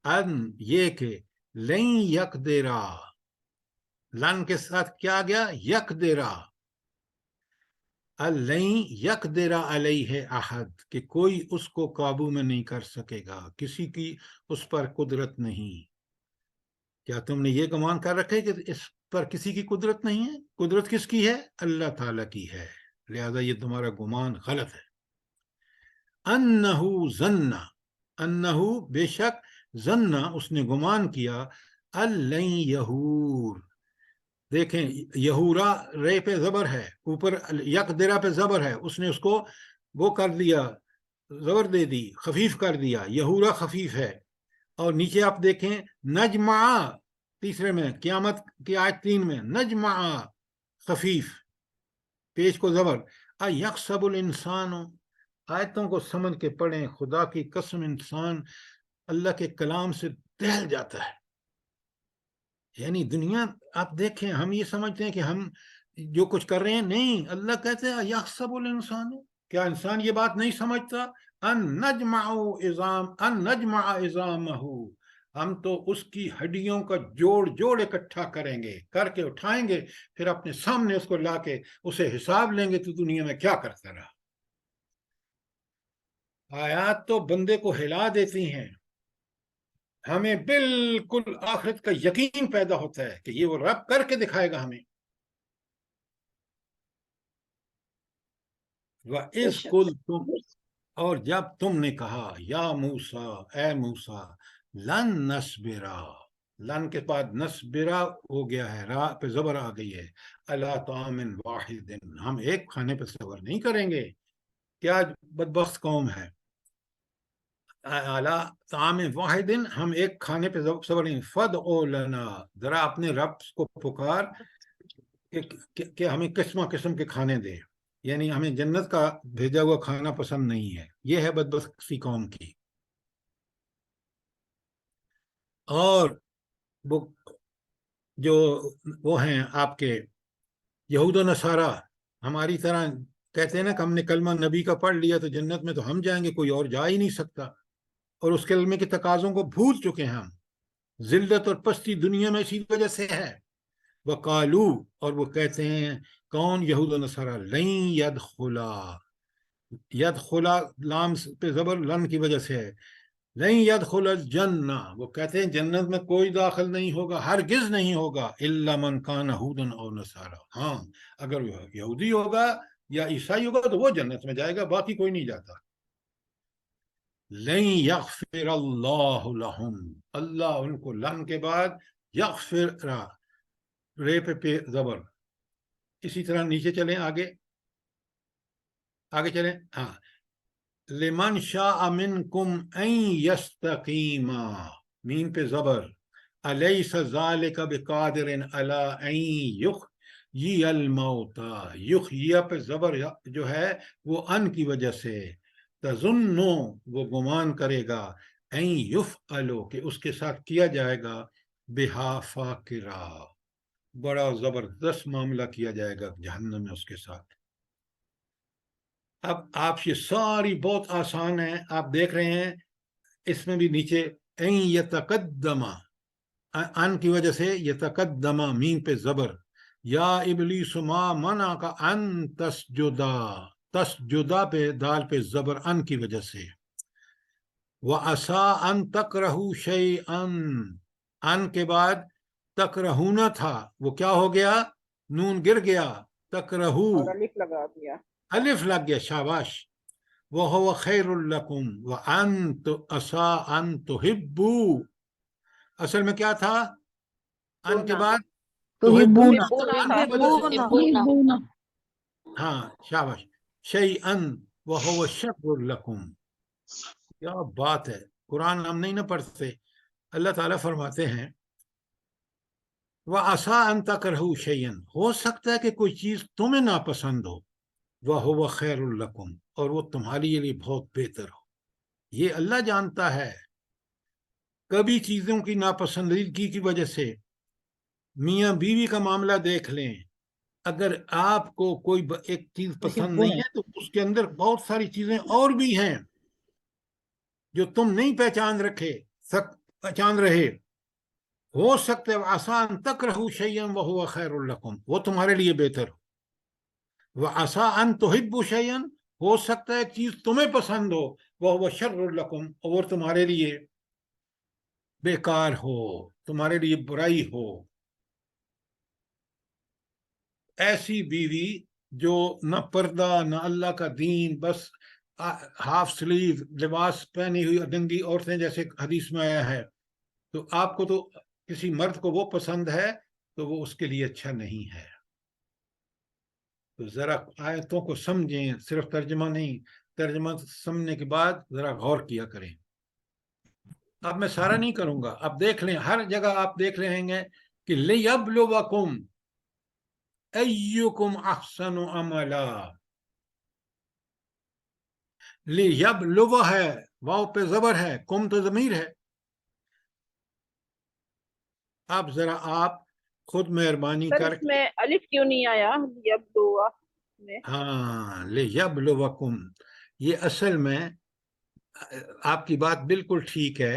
Speaker 1: ان یہ کہ لن یقدرا، لن کے ساتھ کیا گیا یقدرا، لن یقدرا علیہ احد، کہ کوئی اس کو قابو میں نہیں کر سکے گا، کسی کی اس پر قدرت نہیں. کیا تم نے یہ گمان کر رکھے کہ اس پر کسی کی قدرت نہیں ہے؟ قدرت کس کی ہے؟ اللہ تعالیٰ کی ہے، لہذا یہ تمہارا گمان غلط ہے. انہو ظن، انہو بے شک، ظن اس نے گمان کیا، لن یہور. دیکھیں یہورا رے پہ زبر ہے، اوپر یقدرا پہ زبر ہے، اس نے اس کو وہ کر دیا، زبر دے دی، خفیف کر دیا، یہورا خفیف ہے. اور نیچے آپ دیکھیں نجمع، تیسرے میں قیامت کی آیت 3 میں نجمع خفیف، پیش کو زبر. ایحسب الانسان، آیتوں کو سمجھ کے پڑھیں، خدا کی قسم انسان اللہ کے کلام سے دہل جاتا ہے. یعنی دنیا آپ دیکھیں، ہم یہ سمجھتے ہیں کہ ہم جو کچھ کر رہے ہیں، نہیں، اللہ کہتے ہیں یحسب الانسان، کیا انسان یہ بات نہیں سمجھتا، ان نجمع عظامہ، ہم تو اس کی ہڈیوں کا جوڑ جوڑ اکٹھا کریں گے، کر کے اٹھائیں گے، پھر اپنے سامنے اس کو لا کے اسے حساب لیں گے تو دنیا میں کیا کرتا رہا۔ آیات تو بندے کو ہلا دیتی ہیں، ہمیں بالکل آخرت کا یقین پیدا ہوتا ہے کہ یہ وہ رب کر کے دکھائے گا ہمیں۔ وَإِذْ قُلْتُمْ، اور جب تم نے کہا، یا موسیٰ، اے موسیٰ، لن نصبرا، لن کے بعد نصبرا ہو گیا ہے، را پہ زبر آ گئی ہے، علی طعام واحد، ہم ایک کھانے پہ صبر نہیں کریں گے۔ کیا بدبخت قوم ہے، علی طعام واحد، ہم ایک کھانے پہ صبر نہیں۔ فدعو لنا، ذرا اپنے رب کو پکار کہ ہمیں قسم قسم کے کھانے دے، یعنی ہمیں جنت کا بھیجا ہوا کھانا پسند نہیں ہے۔ یہ ہے بدبختی قوم کی۔ اور وہ جو وہ ہیں آپ کے یہود و نصارہ، ہماری طرح کہتے ہیں نا کہ ہم نے کلمہ نبی کا پڑھ لیا تو جنت میں تو ہم جائیں گے، کوئی اور جا ہی نہیں سکتا، اور اس کلمے کے تقاضوں کو بھول چکے ہیں ہم۔ ذلت اور پستی دنیا میں اسی وجہ سے ہے۔ وقالو، اور وہ کہتے ہیں کون، یہود و نصارہ، لن یدخلا، یدخلا لام پہ زبر لن کی وجہ سے ہے، لن یدخل الجنہ، وہ کہتے ہیں جنت میں کوئی داخل نہیں ہوگا، ہرگز نہیں ہوگا، الا من کان یہودا او نصارا، ہاں اگر وہ یہودی ہوگا یا عیسائی ہوگا تو وہ جنت میں جائے گا، باقی کوئی نہیں جاتا۔ لن یغفر اللہ لہم، اللہ ان کو، لن کے بعد یغفر، رے پہ زبر، اسی طرح نیچے چلیں، آگے چلیں، ہاں، لمن شاء منکم ان یستقیما، میم پہ زبر، الیس ذالک بقادر علی ان یحیی الموتى، یحیی پہ زبر جو ہے وہ ان کی وجہ سے، تظنو، وہ گمان کرے گا، ان یفعلو، کہ اس کے ساتھ کیا جائے گا، بہا فاقرا، بڑا زبردست معاملہ کیا جائے گا جہنم میں اس کے ساتھ۔ اب آپ یہ ساری بہت آسان ہے، آپ دیکھ رہے ہیں اس میں بھی نیچے این یتقدما، ان کی وجہ سے یتقدما، میم پہ زبر، یا ابلیس ما منع کا ان تسجدا، تسجدا پہ دال پہ زبر ان کی وجہ سے، وَعَسَىٰ أَن تَكْرَهُوا شَيْئًا، ان کے بعد تکرہونا تھا، وہ کیا ہو گیا، نون گر گیا، تکرہو،
Speaker 8: اور الف لگا دیا،
Speaker 1: الف لگ گیا، شاباش، وَهُوَ خَيْرٌ لَكُمْ وَأَنْ عَسَىٰ أَن تُحِبُّوا، اصل میں کیا تھا، ان کے بعد
Speaker 10: تحبون،
Speaker 5: تحبون،
Speaker 1: ہاں شاباش، شَيْئًا وَهُوَ شَرٌ لَكُمْ، کیا بات ہے، قرآن ہم نہیں نہ پڑھتے، اللہ تعالیٰ فرماتے ہیں وَعَسَىٰ أَن تَكْرَهُوا شَيْئًا، ہو سکتا ہے کہ کوئی چیز تمہیں ناپسند ہو، وَهُوَ خَيْرٌ لَكُمْ، اور وہ تمہارے لیے بہت بہتر ہو۔ یہ اللہ جانتا ہے۔ کبھی چیزوں کی ناپسندیدگی کی وجہ سے، میاں بیوی کا معاملہ دیکھ لیں، اگر آپ کو کوئی ایک چیز پسند نہیں ہے تو اس کے اندر بہت ساری چیزیں اور بھی ہیں جو تم نہیں پہچان رہے، ہو سکتا ہے آسان تک رہو شیئا وہو خیر لکم، وہ تمہارے لیے بہتر ہو، وعسیٰ ان تحبوا شیئا، ہو سکتا ہے ایک چیز تمہیں پسند ہو، وہو شر لکم، اور تمہارے لیے بیکار ہو، تمہارے لیے برائی ہو۔ ایسی بیوی جو نہ پردہ نہ اللہ کا دین، بس ہاف سلیو لباس پہنی ہوئی ننگی عورتیں جیسے حدیث میں آیا ہے، تو آپ کو تو کسی مرد کو وہ پسند ہے تو وہ اس کے لیے اچھا نہیں ہے۔ تو ذرا آیتوں کو سمجھیں، صرف ترجمہ نہیں، ترجمہ سمجھنے کے بعد ذرا غور کیا کریں۔ اب میں سارا نہیں کروں گا، اب دیکھ لیں، ہر جگہ آپ دیکھ رہے ہیں کہ لِيَبْلُوَكُمْ أَيُّكُمْ أَحْسَنُ عَمَلًا، لِيَبْلُوَ ہے، واو پہ زبر ہے، کم تو ضمیر ہے۔ اب ذرا آپ خود مہربانی
Speaker 8: سر
Speaker 1: کر
Speaker 8: اس میں الف کیوں نہیں آیا یبلوا میں؟
Speaker 1: ہاں، لِيَبْلُوَكُمْ، یہ اصل میں آپ کی بات بالکل ٹھیک ہے،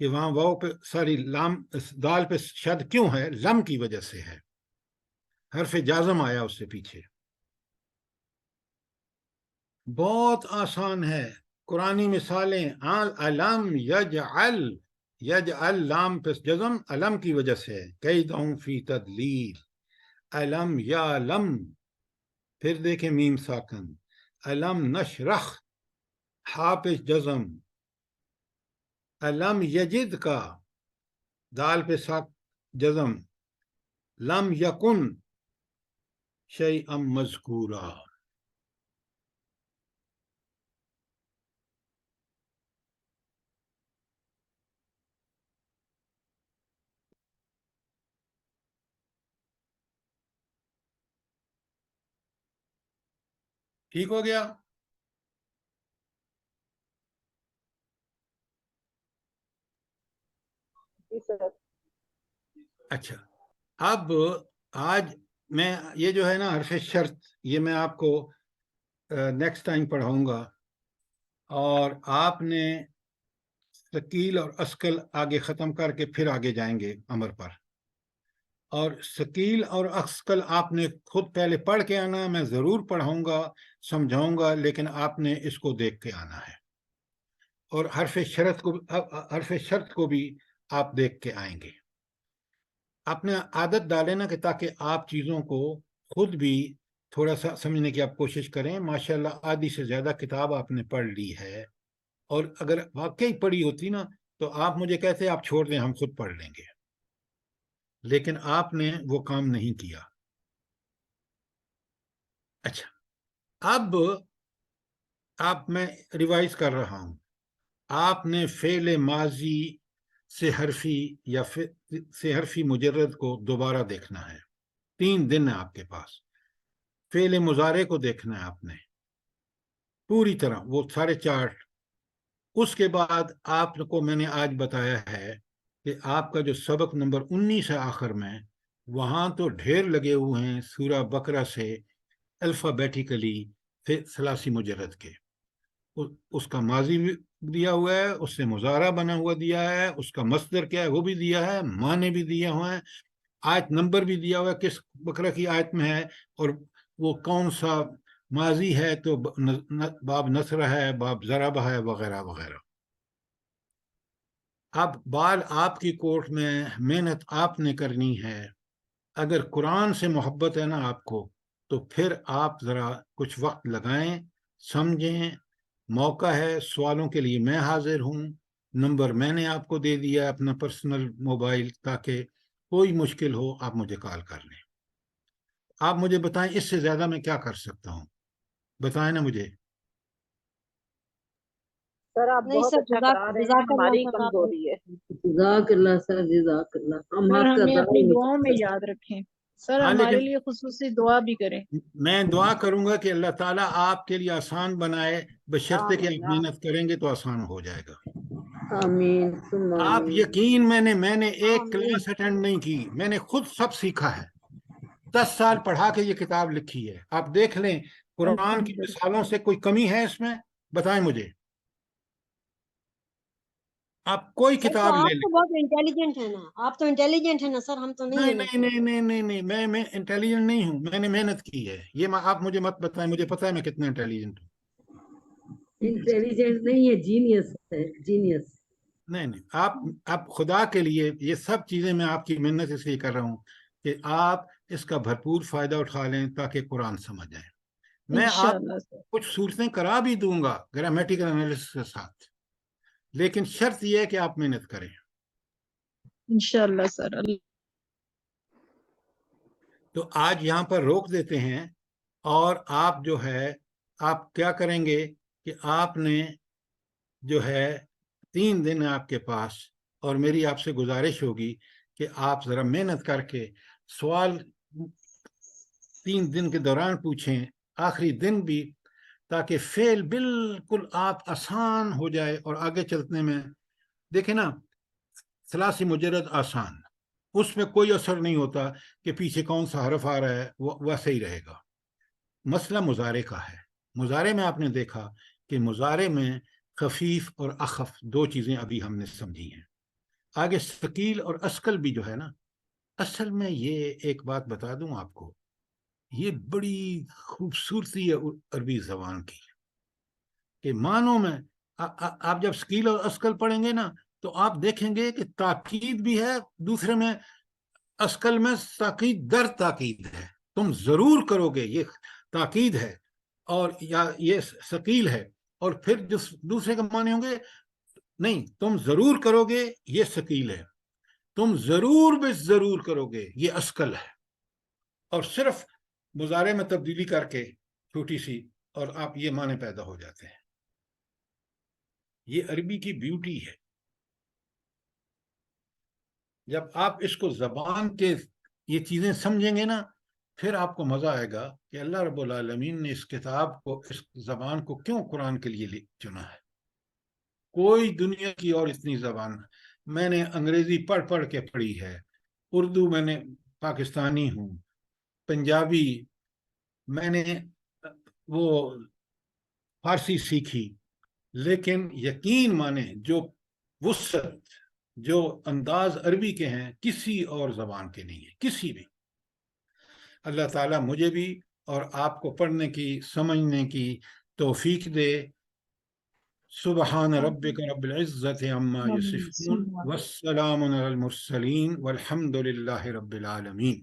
Speaker 1: کہ وہاں واو پہ ساری لام دال پہ شد کیوں ہے؟ لم کی وجہ سے ہے، حرف جازم آیا اس سے پیچھے۔ بہت آسان ہے، قرآنی مثالیں۔ علم یجعل، یجعل لام پہ جزم علم کی وجہ سے ہے، کیدہم فی تدلیل۔ علم یعلم، پھر دیکھیں میم ساکن۔ علم نشرح، ہا پہ جزم۔ علم یجد کا دال پہ ساک جزم۔ لم یکن شیئا مذکورا۔ ٹھیک ہو گیا؟
Speaker 8: جی سر۔
Speaker 1: اچھا، اب آج میں یہ جو ہے نا حرف شرط، یہ میں آپ کو نیکسٹ ٹائم پڑھاؤں گا، اور آپ نے ثقیل اور اثقل آگے ختم کر کے پھر آگے جائیں گے امر پر۔ اور ثقیل اور اثقل آپ نے خود پہلے پڑھ کے آنا، میں ضرور پڑھاؤں گا، سمجھاؤں گا، لیکن آپ نے اس کو دیکھ کے آنا ہے۔ اور حرف شرط کو بھی آپ دیکھ کے آئیں گے۔ آپ نے عادت ڈالے نا کہ تاکہ آپ چیزوں کو خود بھی تھوڑا سا سمجھنے کی آپ کوشش کریں۔ ماشاءاللہ آدھی سے زیادہ کتاب آپ نے پڑھ لی ہے، اور اگر واقعی پڑھی ہوتی نا تو آپ مجھے کہتے آپ چھوڑ دیں، ہم خود پڑھ لیں گے، لیکن آپ نے وہ کام نہیں کیا۔ اچھا، اب میں ریوائز کر رہا ہوں۔ آپ نے فعل ماضی سے حرفی یا سے حرفی مجرد کو دوبارہ دیکھنا ہے۔ 3 دن ہے آپ کے پاس۔ فعل مضارع کو دیکھنا ہے آپ نے پوری طرح، وہ سارے چارٹ۔ اس کے بعد آپ کو میں نے آج بتایا ہے کہ آپ کا جو سبق نمبر 19 ہے آخر میں، وہاں تو ڈھیر لگے ہوئے ہیں سورہ بقرہ سے الفابیٹیکلی ثلاثی مجرد کے۔ اس کا ماضی بھی دیا ہوا ہے، اس سے مضارع بنا ہوا دیا ہے، اس کا مصدر کیا ہے وہ بھی دیا ہے، معنی بھی دیا ہوا ہے، آیت نمبر بھی دیا ہوا ہے کس بقرہ کی آیت میں ہے، اور وہ کون سا ماضی ہے تو باب نصر ہے، باب ضرب ہے، وغیرہ وغیرہ۔ اب بال آپ کی کورٹ میں، محنت آپ نے کرنی ہے۔ اگر قرآن سے محبت ہے نا آپ کو، تو پھر آپ ذرا کچھ وقت لگائیں، سمجھیں۔ موقع ہے، سوالوں کے لیے میں حاضر ہوں۔ نمبر میں نے آپ کو دے دیا اپنا پرسنل موبائل، تاکہ کوئی مشکل ہو آپ مجھے کال کر لیں۔ آپ مجھے بتائیں اس سے زیادہ میں کیا کر سکتا ہوں؟ بتائیں نا مجھے۔
Speaker 8: سر آپ
Speaker 2: نہیں
Speaker 8: بہت
Speaker 2: سر،
Speaker 8: اچھا کرا رہے ہیں،
Speaker 2: جزاک اللہ
Speaker 8: ہماری
Speaker 2: سر، آپ
Speaker 8: کمزوری ہے۔
Speaker 9: جزاک اللہ سر، جزاک اللہ، ہم
Speaker 4: سر
Speaker 9: آپ کا
Speaker 4: ہمیں اپنی
Speaker 9: دعائیں
Speaker 4: دعاؤں میں یاد رکھیں، سر
Speaker 1: ہاں،
Speaker 4: ہمارے
Speaker 1: لیکن
Speaker 4: لیے خصوصی دعا بھی کریں۔
Speaker 1: میں دعا کروں گا کہ اللہ تعالیٰ آپ کے لیے آسان بنائے، بشرطے کہ آپ
Speaker 8: آمین
Speaker 1: محنت کریں گے تو آسان ہو جائے گا۔
Speaker 9: آمین ثم
Speaker 1: آپ
Speaker 9: آمین۔
Speaker 1: یقین، میں نے ایک
Speaker 2: آمین۔
Speaker 1: کلاس اٹینڈ نہیں کی، میں نے خود سب سیکھا ہے۔ 10 سال پڑھا کے یہ کتاب لکھی ہے، آپ دیکھ لیں قرآن کی
Speaker 4: الحمدللہ۔
Speaker 1: مثالوں سے کوئی کمی ہے اس میں؟ بتائیں مجھے، آپ کوئی
Speaker 2: سر تو
Speaker 1: کتاب لے
Speaker 2: آپ
Speaker 1: لیں۔
Speaker 2: تو بہت انٹیلیجنٹ ہیں نا، آپ تو انٹیلیجنٹ ہیں نا سر، ہم تو نہیں
Speaker 1: نہیں
Speaker 2: ہیں نا
Speaker 1: نہیں
Speaker 2: سر۔
Speaker 1: نہیں نہیں نہیں نہیں، میں انٹیلیجنٹ نہیں ہوں، میں نے محنت کی ہے۔ یہ آپ مجھے مت بتائیں، مجھے پتہ ہے میں کتنا انٹیلیجنٹ ہوں۔
Speaker 9: انٹیلیجنٹ نہیں ہے، جینیس ہے، جینیس۔
Speaker 1: نہیں نہیں، آپ خدا کے لیے یہ سب چیزیں میں آپ کی محنت اس لیے کر رہا ہوں کہ آپ اس کا بھرپور فائدہ اٹھا لیں تاکہ قرآن سمجھ آئے۔ میں آپ
Speaker 4: انشاءاللہ سر،
Speaker 1: کچھ صورتیں کرا بھی دوں گا گرامیٹیکل انالیسس کے ساتھ، لیکن شرط یہ ہے کہ آپ محنت کریں۔
Speaker 4: انشاءاللہ سر۔
Speaker 1: تو آج یہاں پر روک دیتے ہیں، اور آپ جو ہے آپ کیا کریں گے کہ آپ نے جو ہے 3 دن آپ کے پاس، اور میری آپ سے گزارش ہوگی کہ آپ ذرا محنت کر کے سوال 3 دن کے دوران پوچھیں، آخری دن بھی، تاکہ فعل بالکل آپ آسان ہو جائے۔ اور آگے چلنے میں دیکھیں نا، ثلاثی مجرد آسان، اس میں کوئی اثر نہیں ہوتا کہ پیچھے کون سا حرف آ رہا ہے، وہ ویسے ہی رہے گا۔ مسئلہ مضارع کا ہے۔ مضارع میں آپ نے دیکھا کہ مضارع میں خفیف اور اخف 2 چیزیں ابھی ہم نے سمجھی ہیں۔ آگے ثقیل اور اسقل بھی جو ہے نا، اصل میں یہ ایک بات بتا دوں آپ کو، یہ بڑی خوبصورتی ہے عربی زبان کی کہ معنوں میں آپ جب ثقیل اور اسقل پڑھیں گے نا تو آپ دیکھیں گے کہ تاکید بھی ہے، دوسرے میں اسقل میں تاکید در تاکید ہے، تم ضرور کرو گے، یہ تاکید ہے، اور یا یہ ثقیل ہے، اور پھر جو دوسرے کے معنی ہوں گے نہیں تم ضرور کرو گے یہ ثقیل ہے، تم ضرور بے ضرور کرو گے یہ اسقل ہے، اور صرف مضارع میں تبدیلی کر کے چھوٹی سی اور آپ یہ معنی پیدا ہو جاتے ہیں۔ یہ عربی کی بیوٹی ہے۔ جب آپ اس کو زبان کے یہ چیزیں سمجھیں گے نا پھر آپ کو مزہ آئے گا کہ اللہ رب العالمین نے اس کتاب کو، اس زبان کو کیوں قرآن کے لیے چنا ہے۔ کوئی دنیا کی اور اتنی زبان، میں نے انگریزی پڑھ پڑھ کے پڑھی ہے، اردو میں نے، پاکستانی ہوں، پنجابی میں نے، وہ فارسی سیکھی، لیکن یقین مانے جو وسعت، جو انداز عربی کے ہیں کسی اور زبان کے نہیں ہے، کسی بھی۔ اللہ تعالیٰ مجھے بھی اور آپ کو پڑھنے کی، سمجھنے کی توفیق دے۔ سبحان ربک رب العزت عما یصفون والسلام علی المرسلین والحمد للہ رب العالمین۔